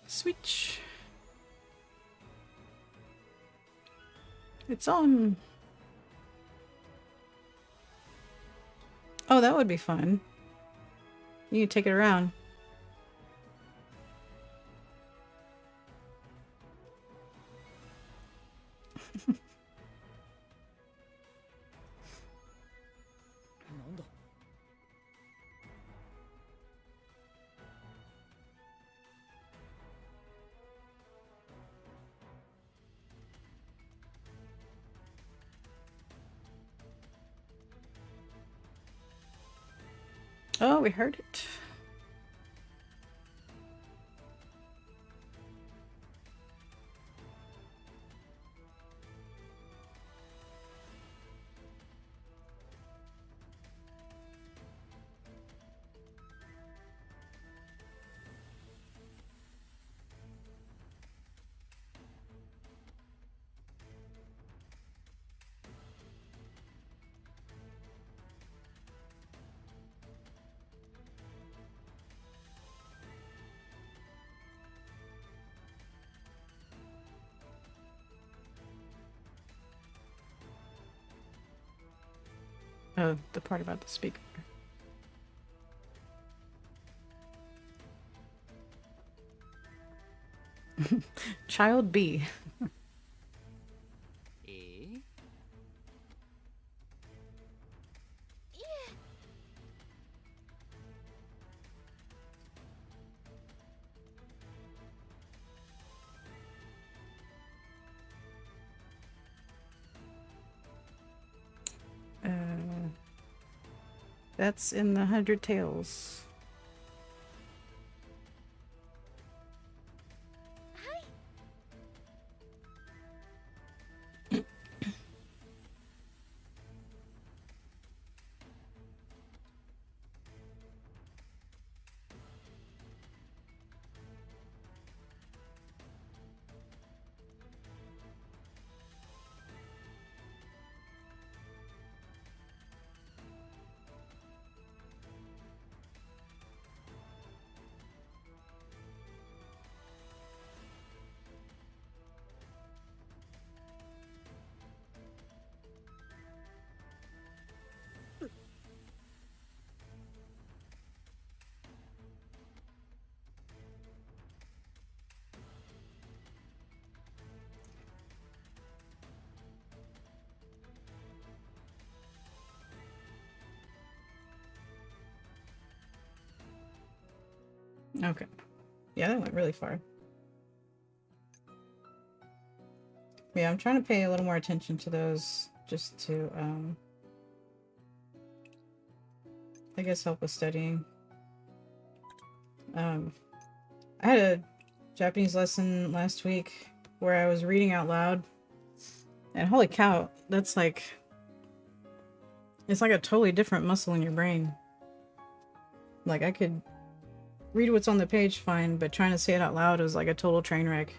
Switch. It's on. Oh, that would be fun. You can take it around. Oh, we heard it. Oh, the part about the speaker. Child B. That's in the 100 Tales. Okay. Yeah, that went really far. Yeah, I'm trying to pay a little more attention to those just to, I guess help with studying. I had a Japanese lesson last week where I was reading out loud, and holy cow, that's like It's like a totally different muscle in your brain. Like, I could read what's on the page fine, but trying to say it out loud is like a total train wreck.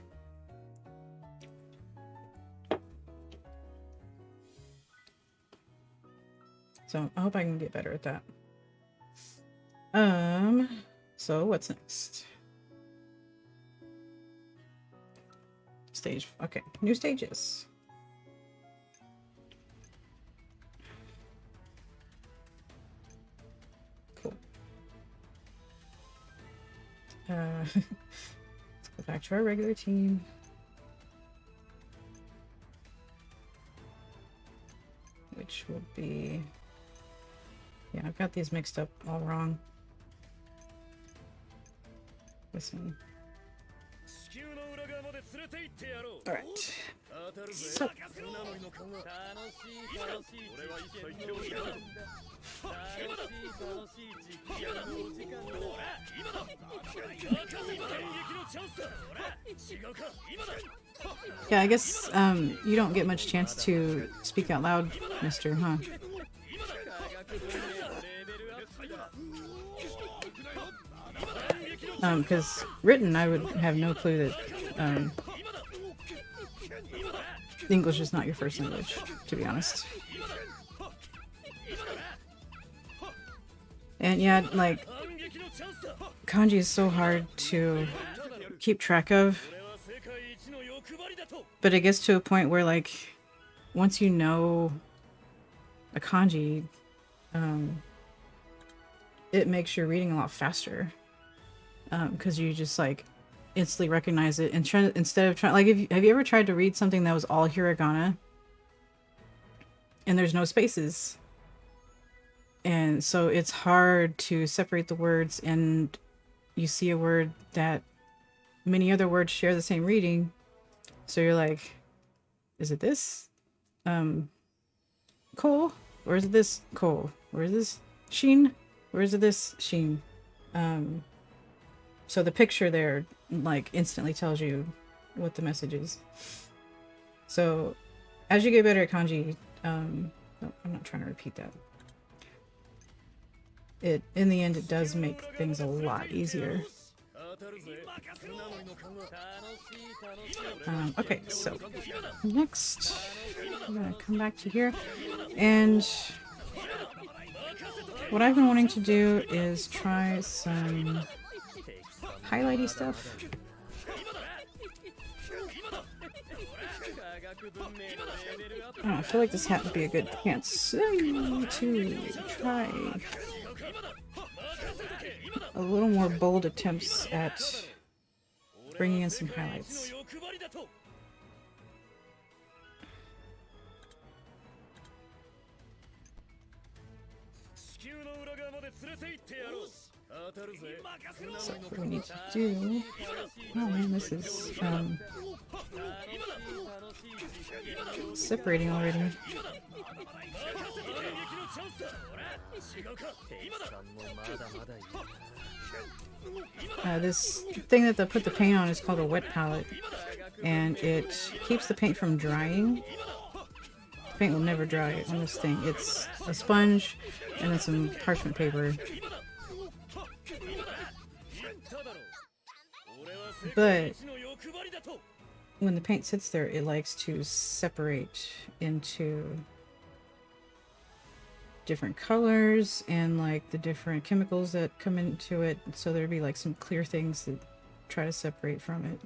So I hope I can get better at that. So what's next? Stage. Okay, new stages. Cool. Let's go back to our regular team. Which would be... Yeah, I've got these mixed up all wrong. Listen. Alright. So. Yeah, I guess you don't get much chance to speak out loud, mister, huh? Because written, I would have no clue that English is not your first language, to be honest. And yeah, like, kanji is so hard to keep track of, but it gets to a point where, like, once you know a kanji, it makes your reading a lot faster. Because you just like instantly recognize it and try, instead of trying, like, have you ever tried to read something that was all hiragana and there's no spaces, and so it's hard to separate the words, and you see a word that many other words share the same reading, so you're like, is it this ko, or is it this ko, or is this shin, or is it this shin? So the picture there, like, instantly tells you what the message is. So as you get better at kanji, no, I'm not trying to repeat that. In the end, it does make things a lot easier. Okay, so next, I'm gonna come back to here, and what I've been wanting to do is try some highlighty stuff. Oh, I feel like this hat would be a good chance to try a little more bold attempts at bringing in some highlights. So what we need to do... Oh man, this is separating already. This thing that they put the paint on is called a wet palette, and it keeps the paint from drying. The paint will never dry on this thing. It's a sponge and then some parchment paper. But when the paint sits there, it likes to separate into different colors and like the different chemicals that come into it, so there'd be like some clear things that try to separate from it.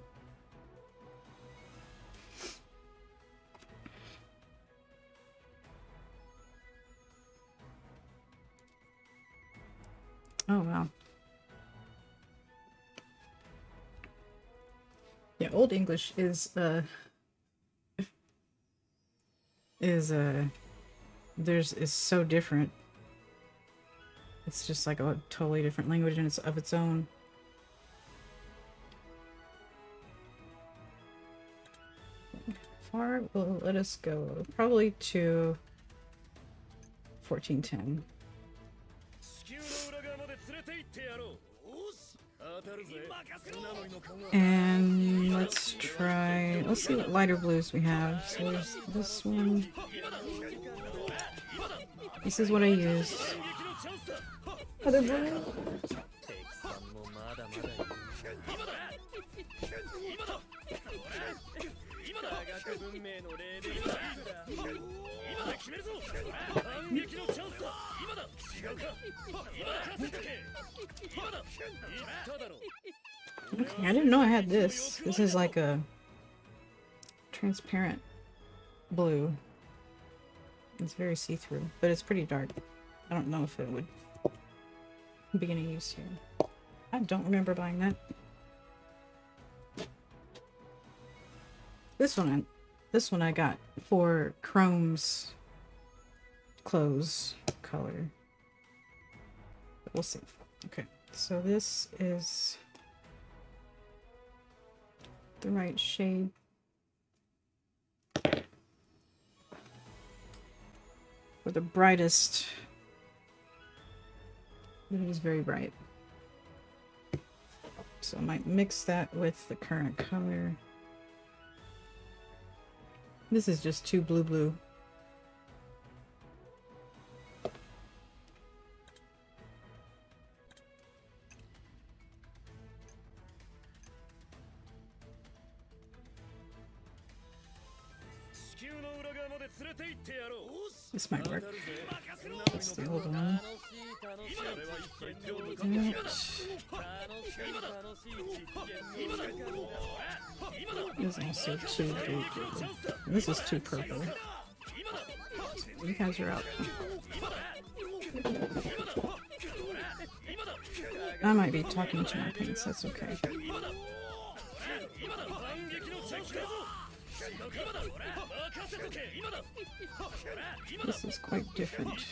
Oh wow. Yeah, Old English is so different. It's just like a totally different language, and it's of its own. Far will let us go? Probably to 1410. And let's see what lighter blues we have. So there's this one. This is what I use. Other blue. Okay, I didn't know I had this. This is like a transparent blue. It's very see-through, but it's pretty dark. I don't know if it would be any use here. I don't remember buying that. This one I got for Chrome's clothes color. But we'll see. Okay, so this is the right shade. For the brightest, but it is very bright. So I might mix that with the current color. This is just too blue. This might work. That's the old one. This is also too blue. This is too purple. You guys are out. I might be talking to my paints, that's okay. This is quite different.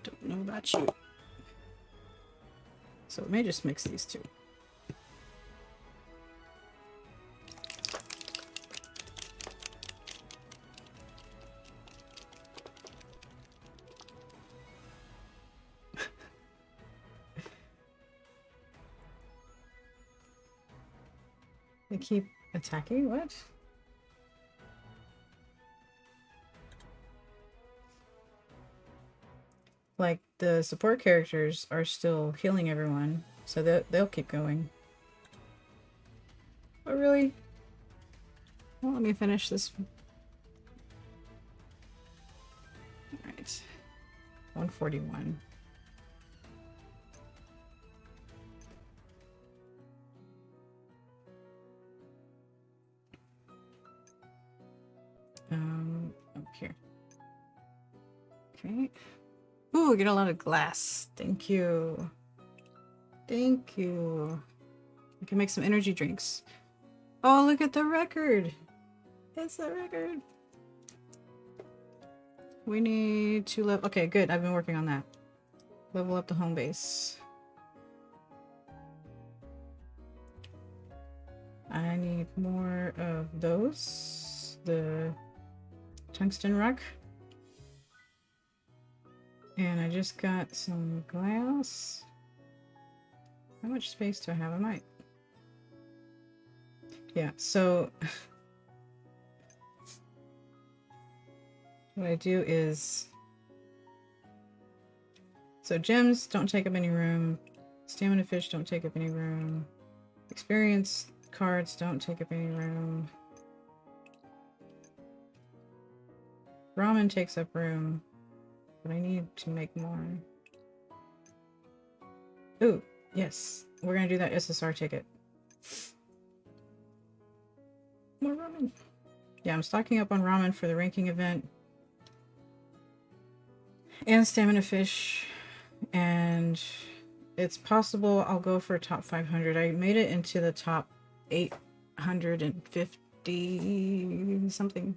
Don't know about you. So it may just mix these two. They keep attacking? What? Like, the support characters are still healing everyone, so they'll keep going. Oh, really? Well, let me finish this. Alright. 141. Up here. Okay. Ooh, get a lot of glass. Thank you. Thank you. I can make some energy drinks. Oh, look at the record. It's the record. We need to level. Okay, good. I've been working on that. Level up the home base. I need more of those. The tungsten rock. And I just got some glass. How much space do I have? I might. Yeah, so what I do is, so gems don't take up any room, stamina fish don't take up any room, experience cards don't take up any room, ramen takes up room, but I need to make more. Ooh, yes, we're gonna do that SSR ticket. More ramen. Yeah, I'm stocking up on ramen for the ranking event. And stamina fish. And it's possible I'll go for top 500. I made it into the top 850 something.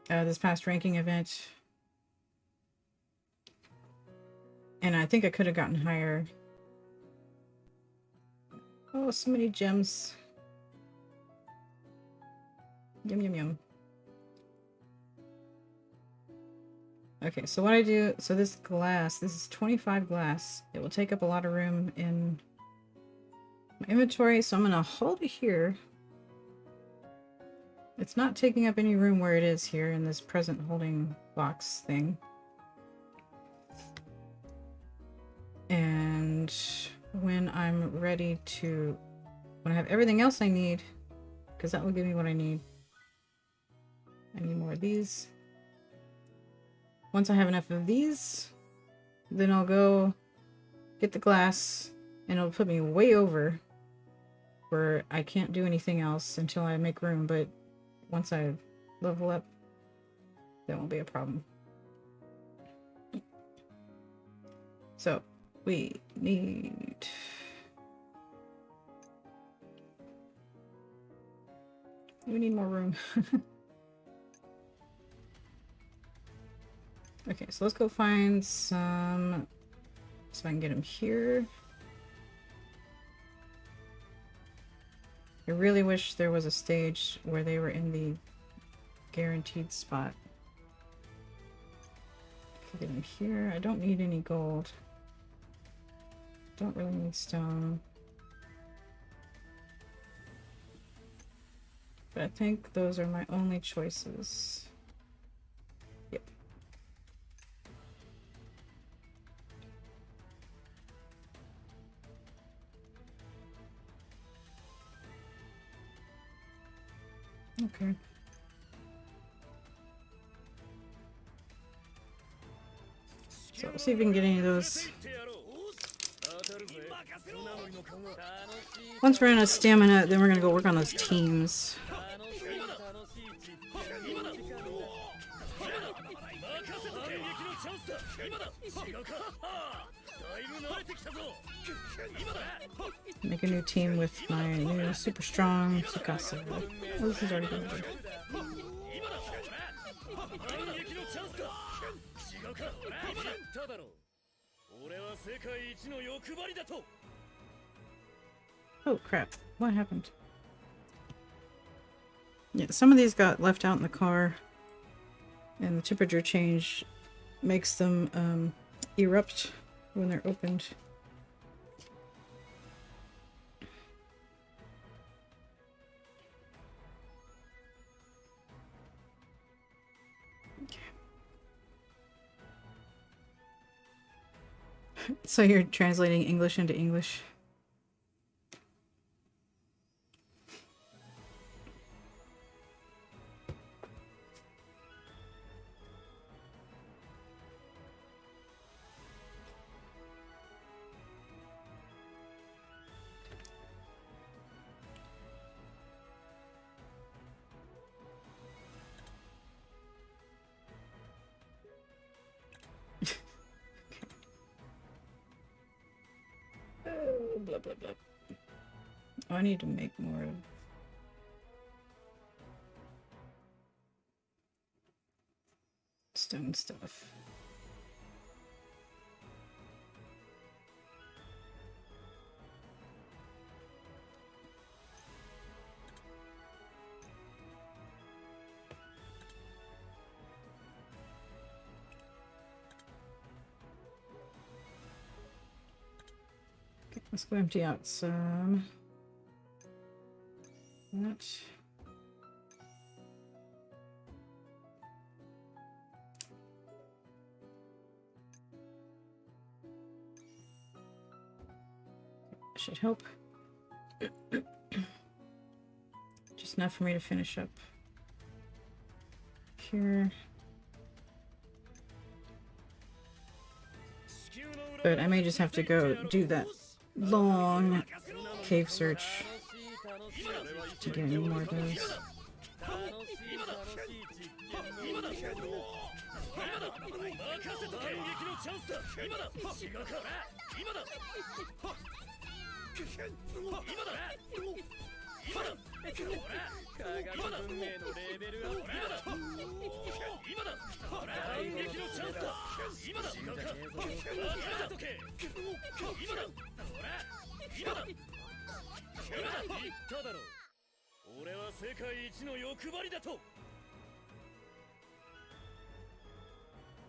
This past ranking event. And I think I could have gotten higher. Oh, so many gems. Yum, yum, yum. Okay, so what I do, so this glass, this is 25 glass. It will take up a lot of room in my inventory, so I'm going to hold it here. It's not taking up any room where it is here in this present holding box thing. And when I'm ready to, when I have everything else I need, because that will give me what I need. I need more of these. Once I have enough of these, then I'll go get the glass and it'll put me way over where I can't do anything else until I make room, but once I level up, that won't be a problem. So we need more room. Okay, so let's go find some, so I can get them here. I really wish there was a stage where they were in the guaranteed spot. Get them here. I don't need any gold. Don't really need stone. But I think those are my only choices. Yep. Okay. So we'll see if we can get any of those. Once we're in a stamina, then we're gonna go work on those teams. Make a new team with my new super strong Tsukasa. Oh, this is already going good. Oh crap, what happened? Yeah, some of these got left out in the car, and the temperature change makes them erupt when they're opened. Okay. So you're translating English into English? Blah, blah, blah. Oh, I need to make more of stone stuff. Let's go empty out some. That. Should help. Just enough for me to finish up here. But I may just have to go do that long cave search to get any more of those.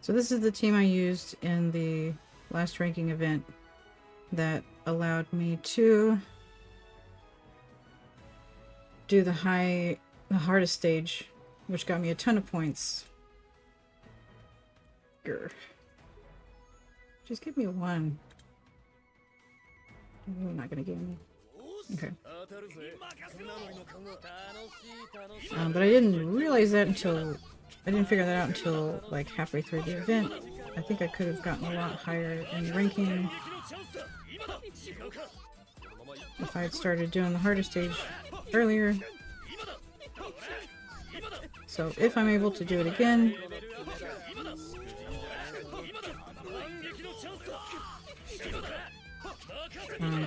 So this is the team I used in the last ranking event that allowed me to do the high the hardest stage, which got me a ton of points. Grr. Just give me one. You're not gonna give me. Okay. But I didn't realize that until I didn't figure that out until like halfway through the event. I think I could have gotten a lot higher in ranking if I had started doing the harder stage earlier. So if I'm able to do it again,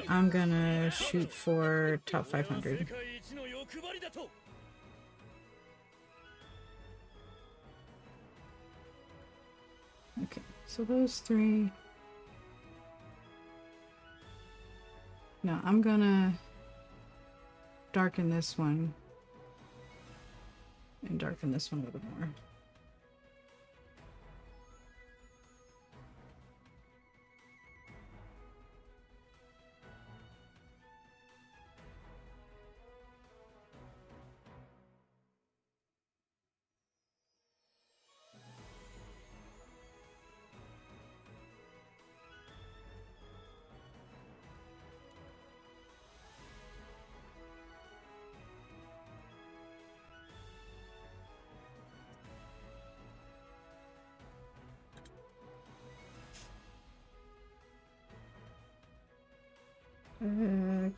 I'm gonna shoot for top 500. Okay, so those three. Now I'm gonna darken this one and darken this one a little more.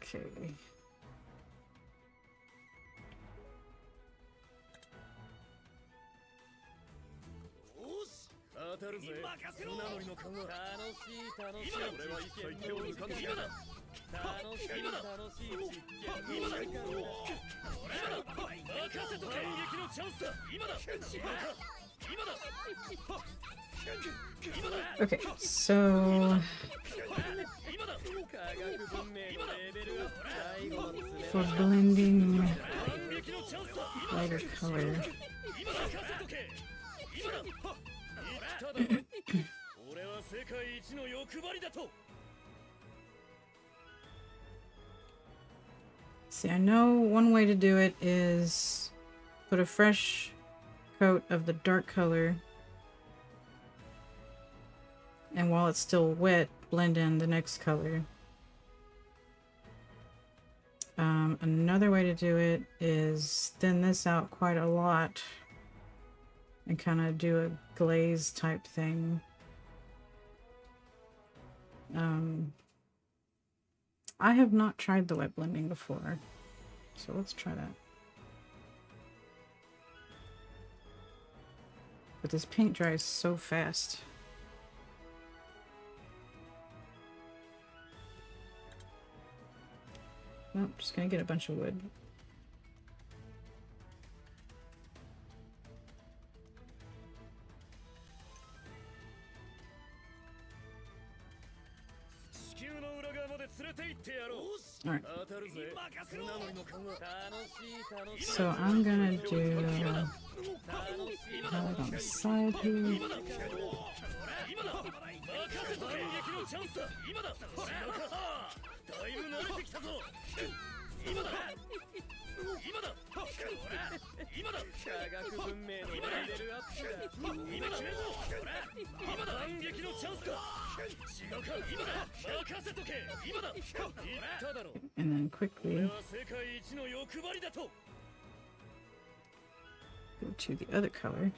Okay. Okay, so for blending lighter color, see, I know one way to do it is put a fresh coat of the dark color, and while it's still wet, blend in the next color. Another way to do it is thin this out quite a lot and kind of do a glaze type thing. I have not tried the wet blending before, so let's try that. But this paint dries so fast. Nope, just gonna get a bunch of wood. Alright. So I'm gonna do highlight on the side here. And then quickly go to the other color.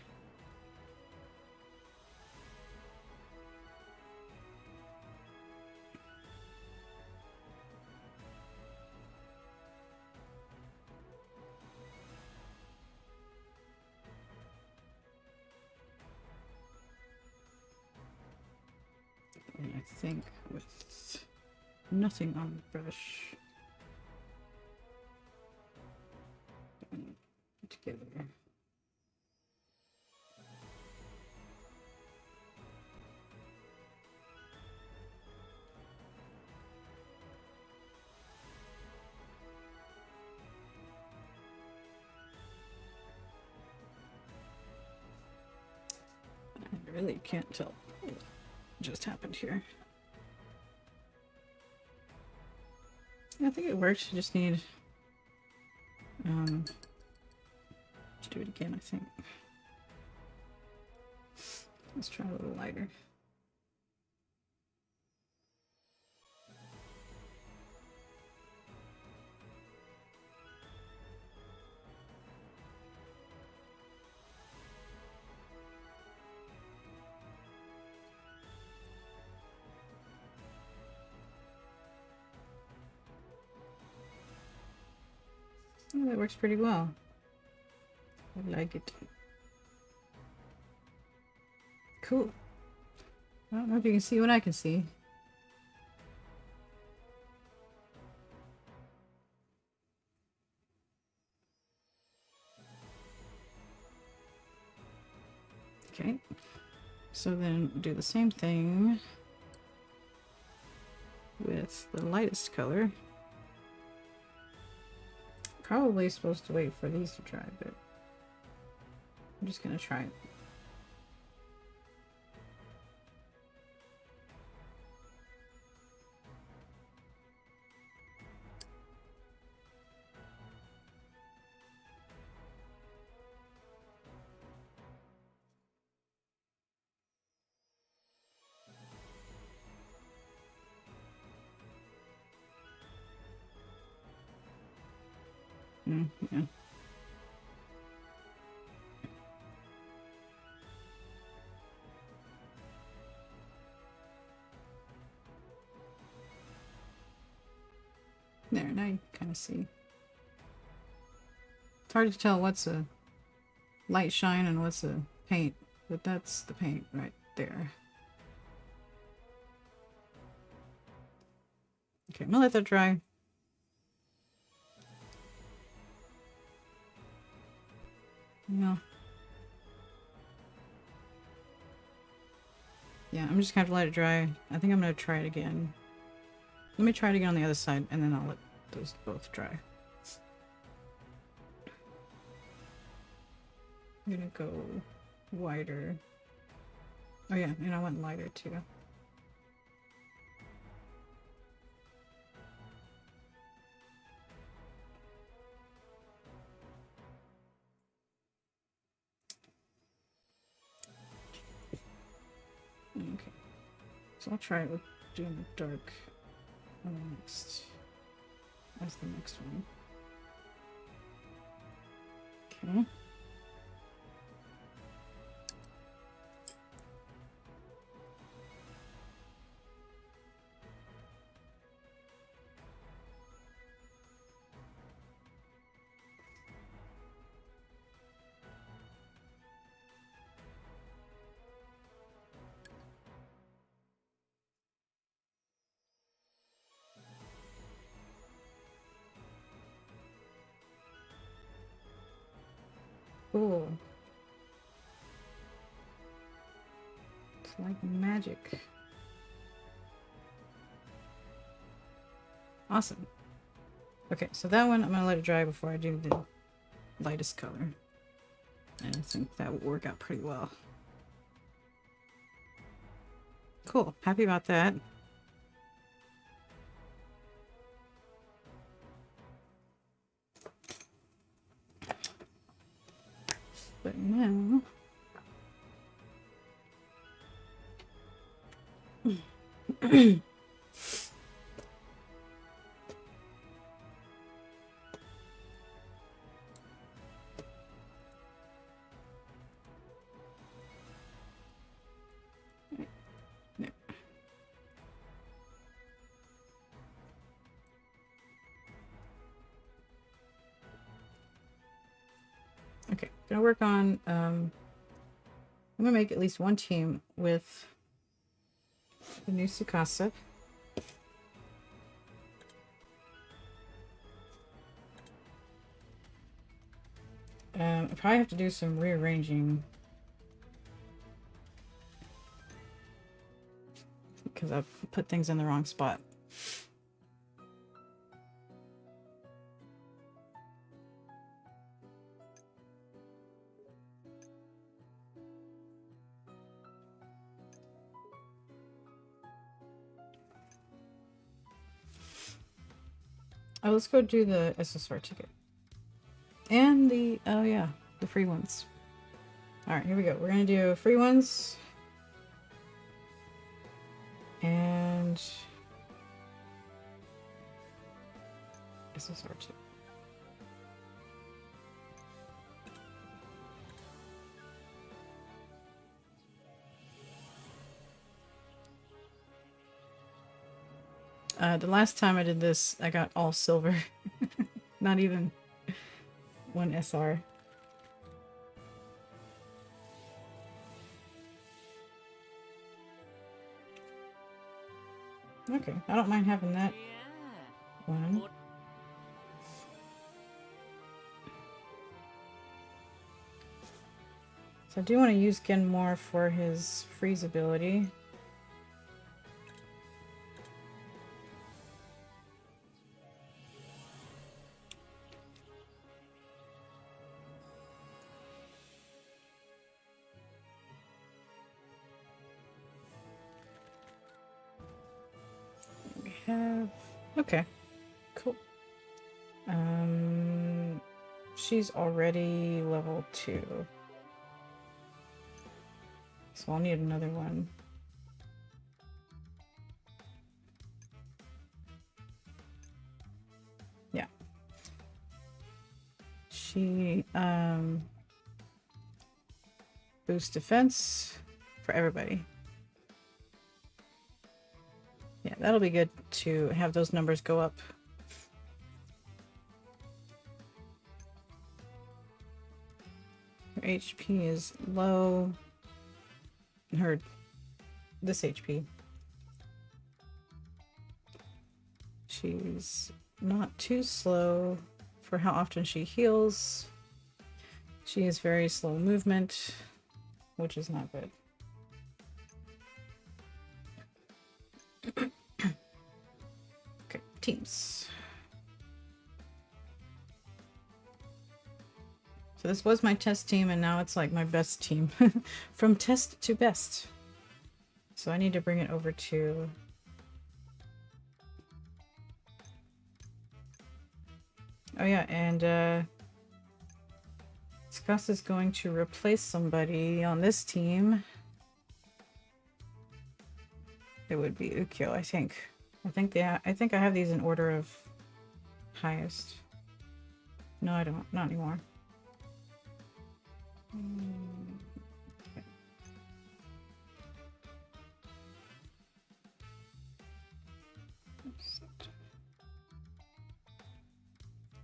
And I think with nothing on the brush, together. I really can't tell what just happened here. I think it works. You just need to do it again, I think. Let's try a little lighter. Oh, that works pretty well. I like it. Cool. I don't know if you can see what I can see. Okay. So then do the same thing with the lightest color. Probably supposed to wait for these to dry, but I'm just gonna try it. Yeah. There, now you can kind of see. It's hard to tell what's a light shine and what's a paint, but that's the paint right there. Okay, I'm gonna let that dry. No. Yeah, I'm just gonna have to let it dry. I think I'm gonna try it again. Let me try it again on the other side, and then I'll let those both dry. I'm gonna go wider. Oh yeah, and I went lighter too. Okay, so I'll try it with doing the dark on the next, as the next one. Okay. Cool. It's like magic. Awesome. Okay, so that one I'm gonna let it dry before I do the lightest color. And I think that will work out pretty well. Cool. Happy about that. But now... Okay, gonna work on, I'm gonna make at least one team with the new Sukasa. I probably have to do some rearranging because I've put things in the wrong spot. Oh, let's go do the SSR ticket. And the, oh yeah, the free ones. Alright, here we go. We're gonna do free ones. And SSR2. The last time I did this, I got all silver. Not even one SR. Okay, I don't mind having that one. So I do want to use Gen more for his freeze ability. We have... Okay, cool. She's already level 2. So I'll need another one. Yeah. She boosts defense for everybody. Yeah, that'll be good to have those numbers go up. Her HP is low. This HP. She's not too slow for how often she heals. She has very slow movement, which is not good. Okay, teams. So this was my test team, and now it's like my best team. From test to best. So I need to bring it over to... Oh yeah, and Scuss is going to replace somebody on this team. It would be Ukyo, I think. I think I have these in order of highest. No, I don't. Not anymore. Okay.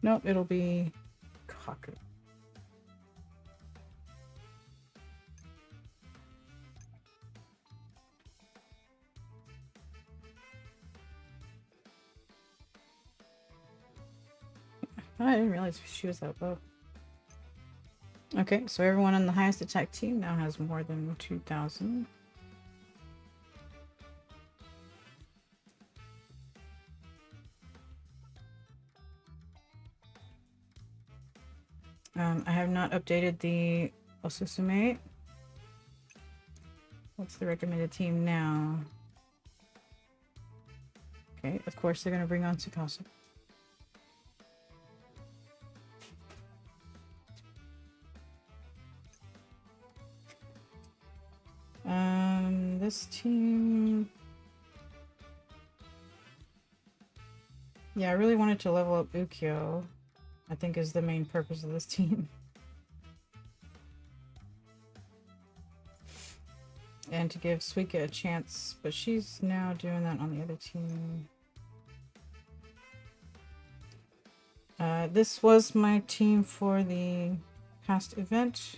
Nope, it'll be Kaku. I didn't realize she was that low. Okay, so everyone on the highest attack team now has more than 2,000. I have not updated the Osusume. What's the recommended team now? Okay, of course they're going to bring on Tsukasa. This team... Yeah, I really wanted to level up Ukyo. I think is the main purpose of this team. And to give Suika a chance, but she's now doing that on the other team. This was my team for the past event.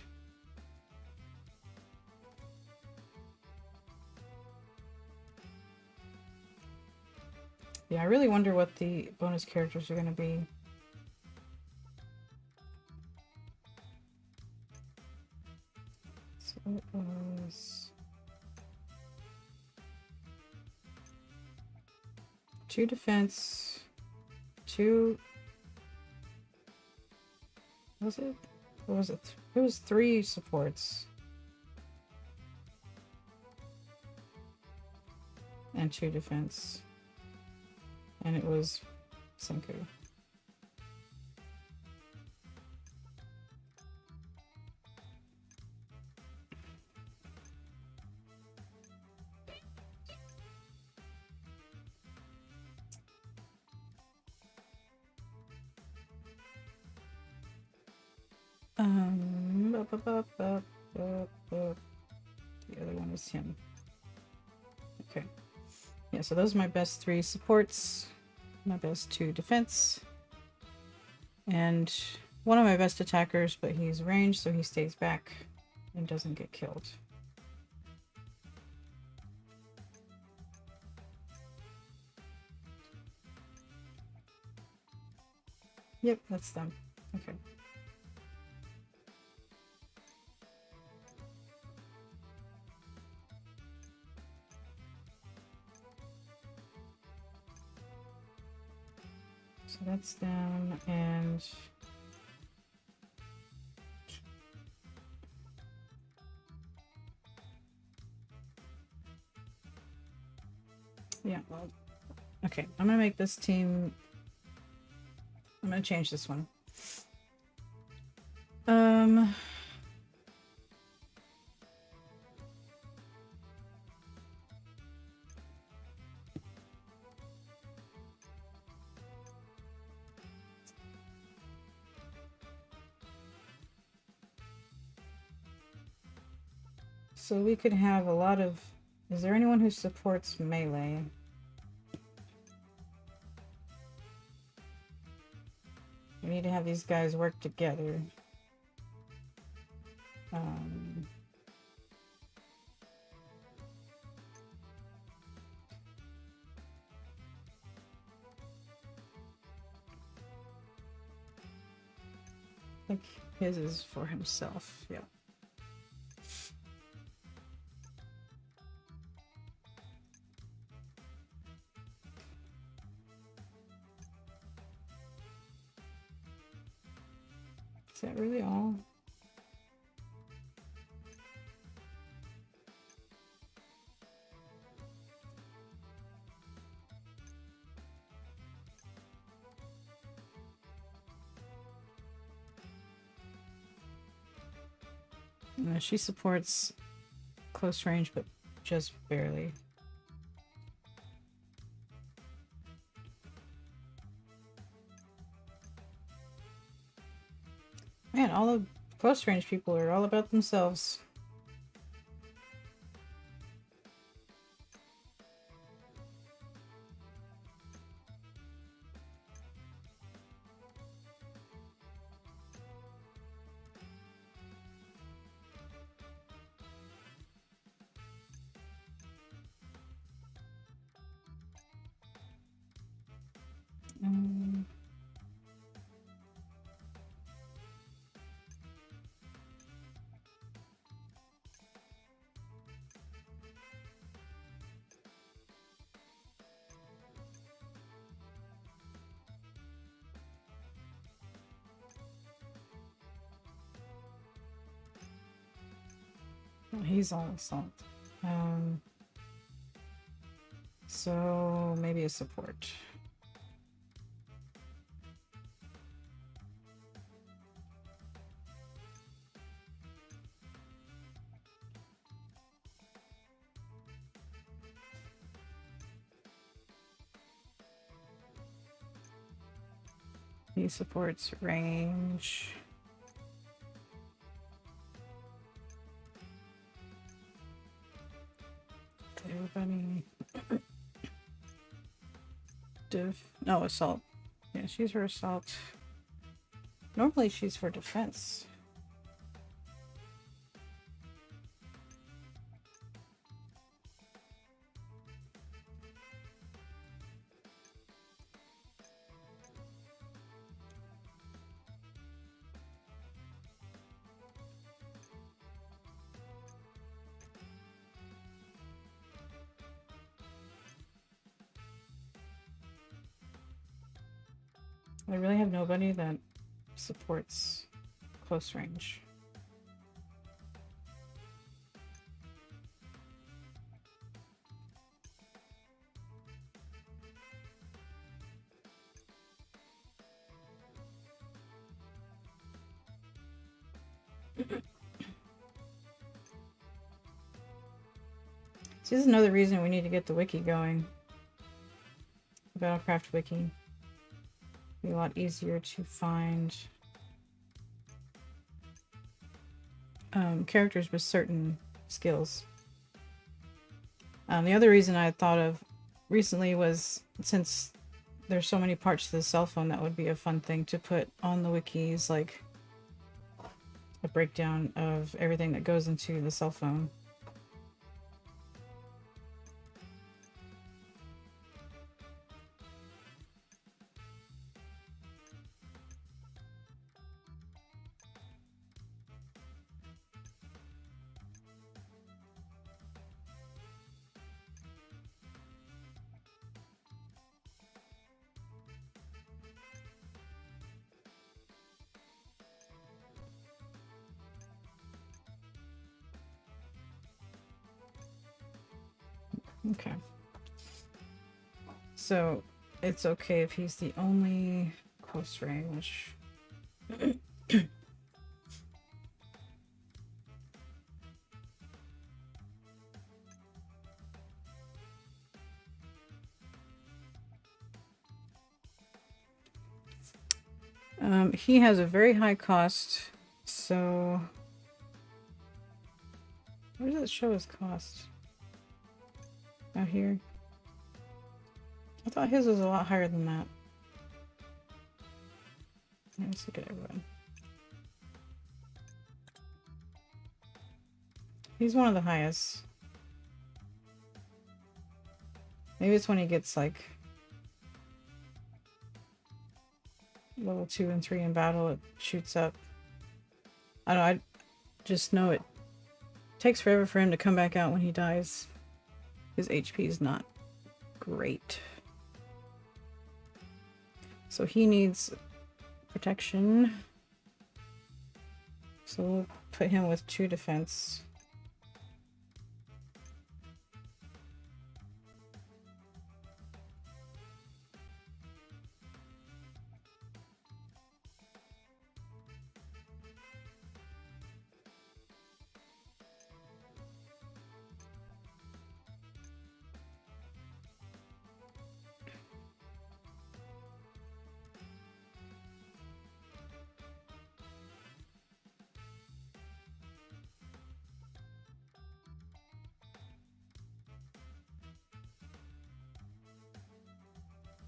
Yeah, I really wonder what the bonus characters are going to be. So it was 2 defense, 2... Was it? What was it? It was 3 supports. And 2 defense. And it was Senku. The other one is him. Okay. Yeah, so those are my best 3 supports, my best 2 defense, and one of my best attackers, but he's ranged, so he stays back and doesn't get killed. Yep, that's them. Okay. So that's them, and yeah, well, okay, I'm gonna make this team, I'm gonna change this one. So we could have a lot of, is there anyone who supports melee? We need to have these guys work together. I think his is for himself, yeah. Is that really all? She supports close range, but just barely. Man, all the close range people are all about themselves. He's all assault. So maybe a support. He supports range. Everybody. No, assault. Yeah, she's for assault. Normally she's for defense. I really have nobody that supports close range. So this is another reason we need to get the wiki going. The Battlecraft wiki. Be a lot easier to find. characters with certain skills. The other reason I thought of recently was since there's so many parts to the cell phone, that would be a fun thing to put on the wikis, like a breakdown of everything that goes into the cell phone. Okay. So it's okay if he's the only close range. He has a very high cost, so where does it show his cost? Out here? I thought his was a lot higher than that. Let's look at everyone. He's one of the highest. Maybe it's when he gets like level 2 and 3 in battle, it shoots up. I don't know, I just know it takes forever for him to come back out when he dies. His HP is not great. So he needs protection. So we'll put him with 2 defense.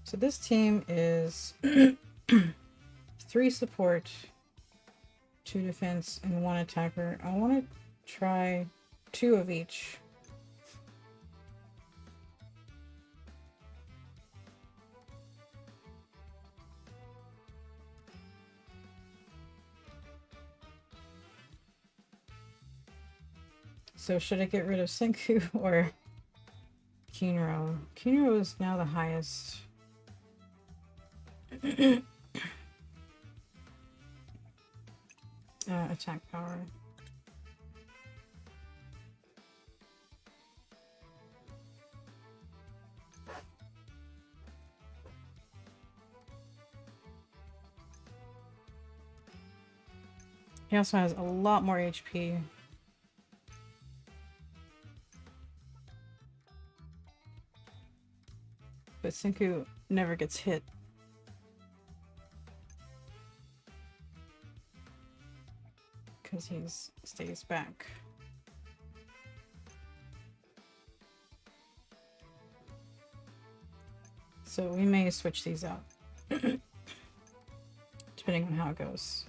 So this team is 3 support, 2 defense, and 1 attacker. I want to try 2 of each. So should I get rid of Senku or Kinro? Kinro is now the highest. Attack power. He also has a lot more HP. But Senku never gets hit. Because he stays back. So we may switch these out. Depending on how it goes.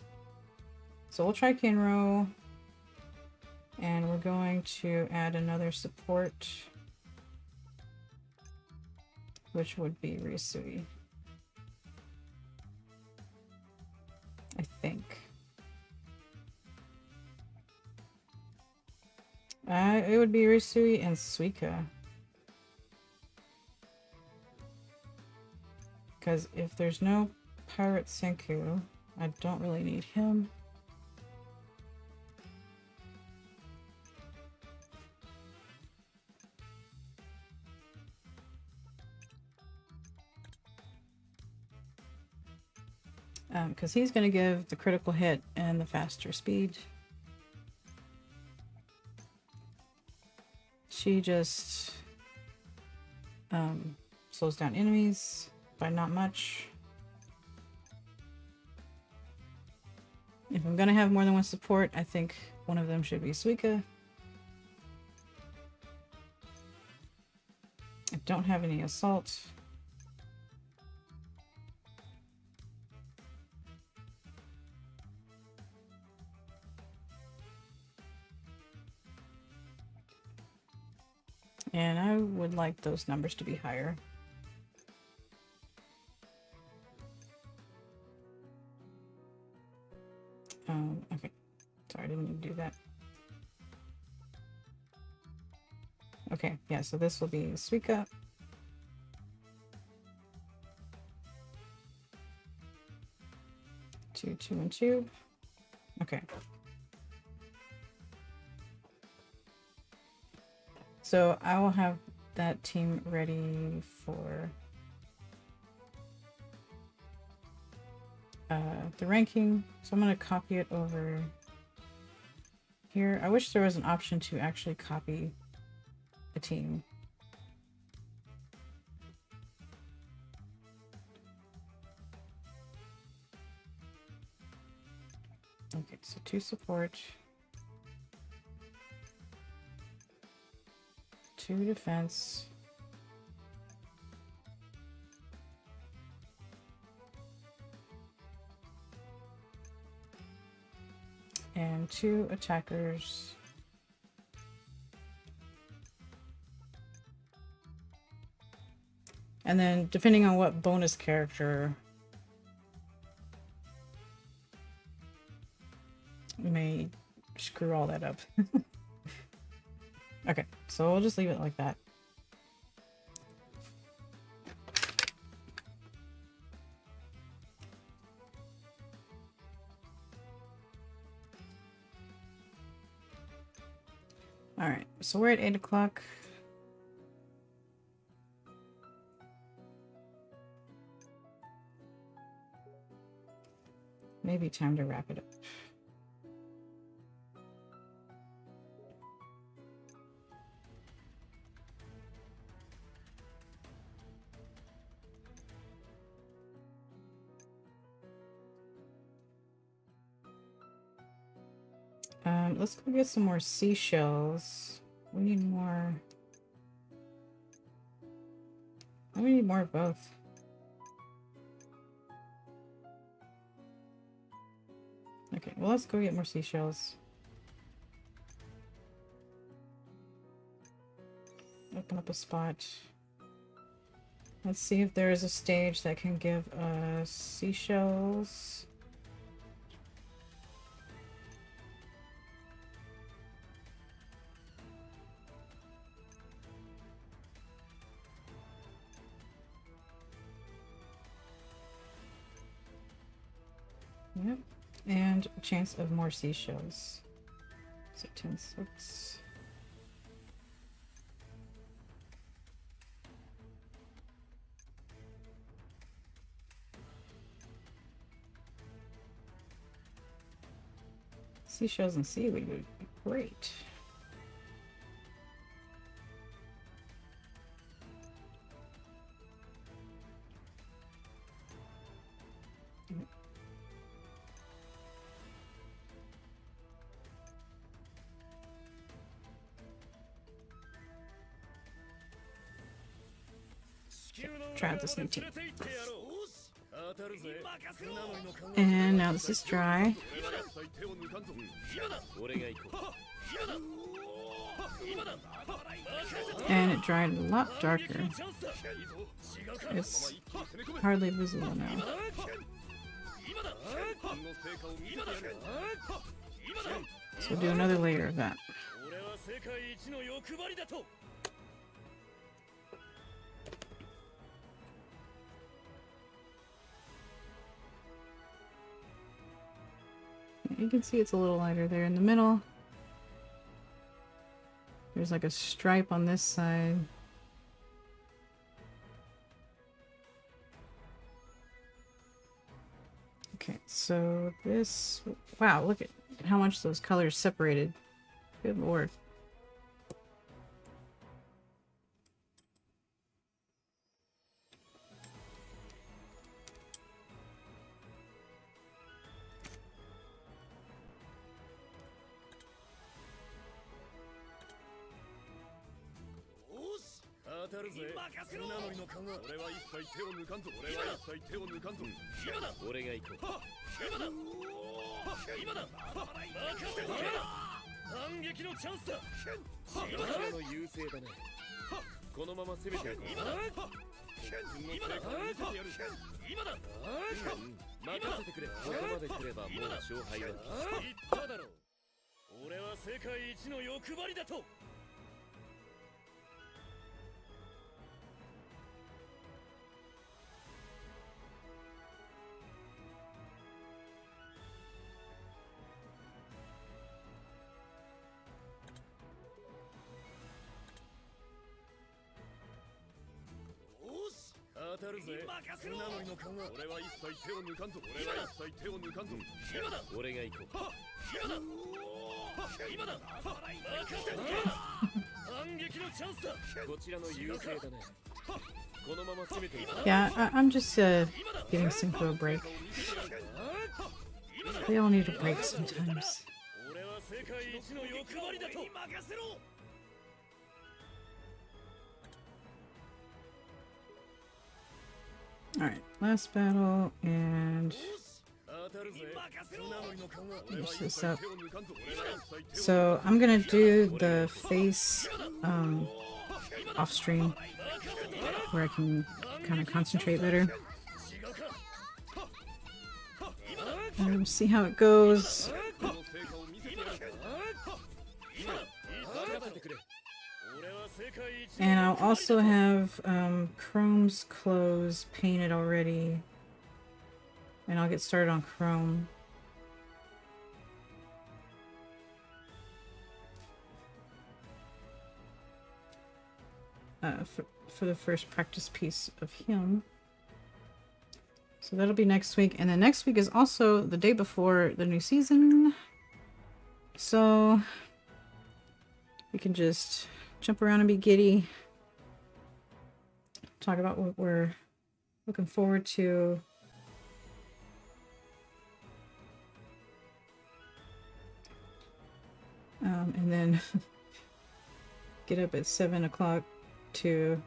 So we'll try Kinro. And we're going to add another support. Which would be Risui. I think. It would be Risui and Suika. Because if there's no Pirate Senku, I don't really need him. Because he's going to give the critical hit and the faster speed. She just slows down enemies by not much. If I'm going to have more than 1 support, I think one of them should be Suika. I don't have any assault. And I would like those numbers to be higher. Okay. Sorry, I didn't mean to do that. Okay, yeah, so this will be Suika. Two, 2, and 2. Okay. So I will have that team ready for the ranking. So I'm going to copy it over here. I wish there was an option to actually copy a team. Okay, so 2 support, 2 defense, and 2 attackers. And then depending on what bonus character may screw all that up. Okay, so we'll just leave it like that. All right, so we're at 8 o'clock. Maybe time to wrap it up. Let's go get some more seashells. We need more. We need more of both. Okay, well, let's go get more seashells. Open up a spot. Let's see if there is a stage that can give us seashells. Yep, and a chance of more seashells. So 10-6. Seashells and seaweed would be great. Try out this new team. And now this is dry. And it dried a lot darker. It's hardly visible now. So we'll do another layer of that. You can see it's a little lighter there in the middle. There's like a stripe on this side. Okay, so this... Wow, look at how much those colors separated. Good lord. ぜ。船乗りの勘は俺は一切手を抜かんぞ。俺は一切手を抜かんぞ。今だ。俺が行こう。今だ。今だ。任せとけ。反撃のチャンスだ。今だの優勢だね。このまま攻めてやる。今だ。今だ。今だ。任せてくれ。ここまで来ればもう勝敗は。言っただろう。俺は世界一の欲張りだと。当たるぜ。船乗りの勘は俺は一切手を抜かんぞ。俺は一切手を抜かんぞ。今だ。俺が行こう。今だ。今だ。任せとけ。反撃のチャンスだ。こちらの優勢だね。このまま攻めていい。Yeah, I'm just getting Synchro a break. They all need a break sometimes. 俺は世界一の欲張りだと。任せろ。Alright, last battle, and finish this up. So I'm gonna do the face off stream where I can kind of concentrate better. See how it goes. And I'll also have Chrome's clothes painted already. And I'll get started on Chrome. For the first practice piece of him. So that'll be next week. And then next week is also the day before the new season. So we can just jump around and be giddy. Talk about what we're looking forward to. And then get up at 7 o'clock to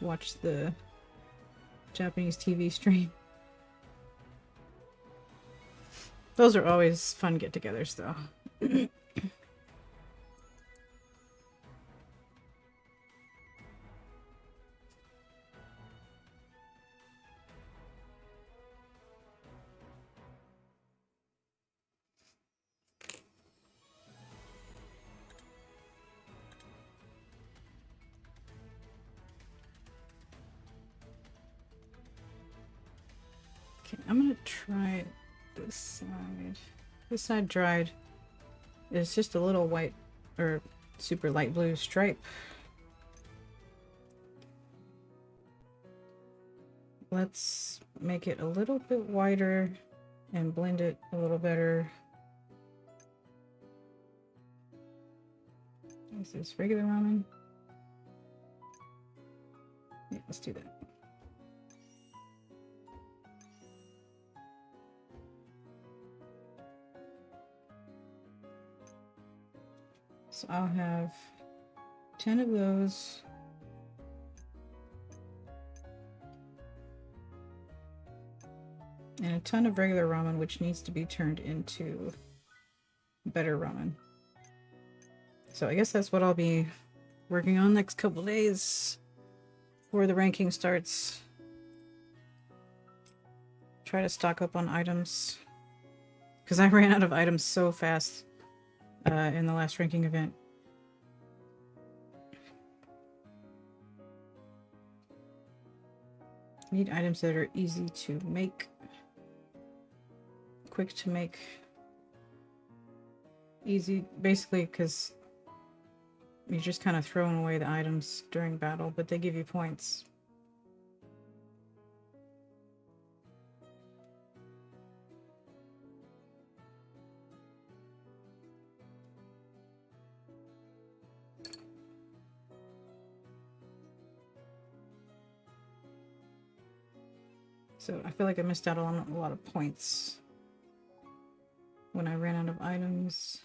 watch the Japanese TV stream. Those are always fun get-togethers, though. Okay, I'm gonna try this side. This side dried. It's just a little white or super light blue stripe. Let's make it a little bit whiter and blend it a little better. Is this regular ramen? Yeah, let's do that. So I'll have 10 of those. And a ton of regular ramen, which needs to be turned into better ramen. So I guess that's what I'll be working on next couple days before the ranking starts. Try to stock up on items, because I ran out of items so fast in the last ranking event. Need items that are easy to make, quick to make, easy, basically, because you're just kind of throwing away the items during battle, but they give you points. So I feel like I missed out on a lot of points when I ran out of items.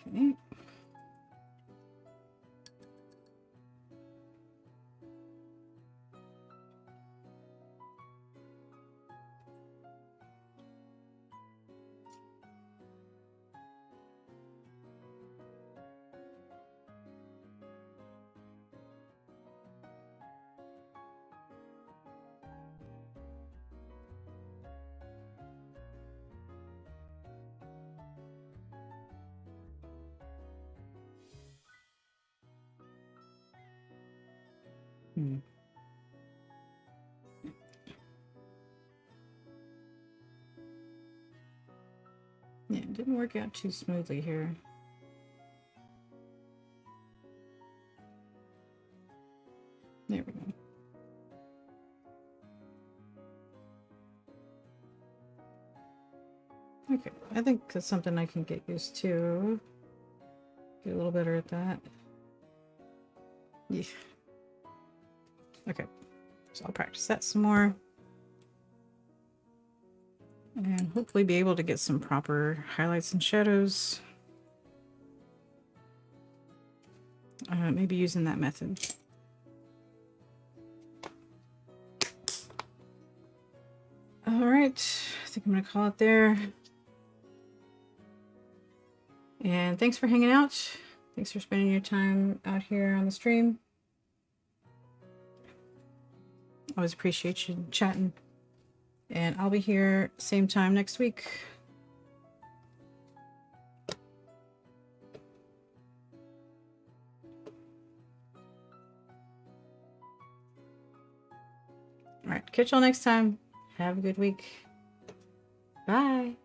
Okay. Hmm. Yeah, it didn't work out too smoothly here. There we go. Okay, I think that's something I can get used to. Get a little better at that. Yeah. Okay, so I'll practice that some more. And hopefully be able to get some proper highlights and shadows. Maybe using that method. All right, I think I'm gonna call it there. And thanks for hanging out. Thanks for spending your time out here on the stream. Always appreciate you chatting. And I'll be here same time next week. All right, catch y'all next time. Have a good week. Bye.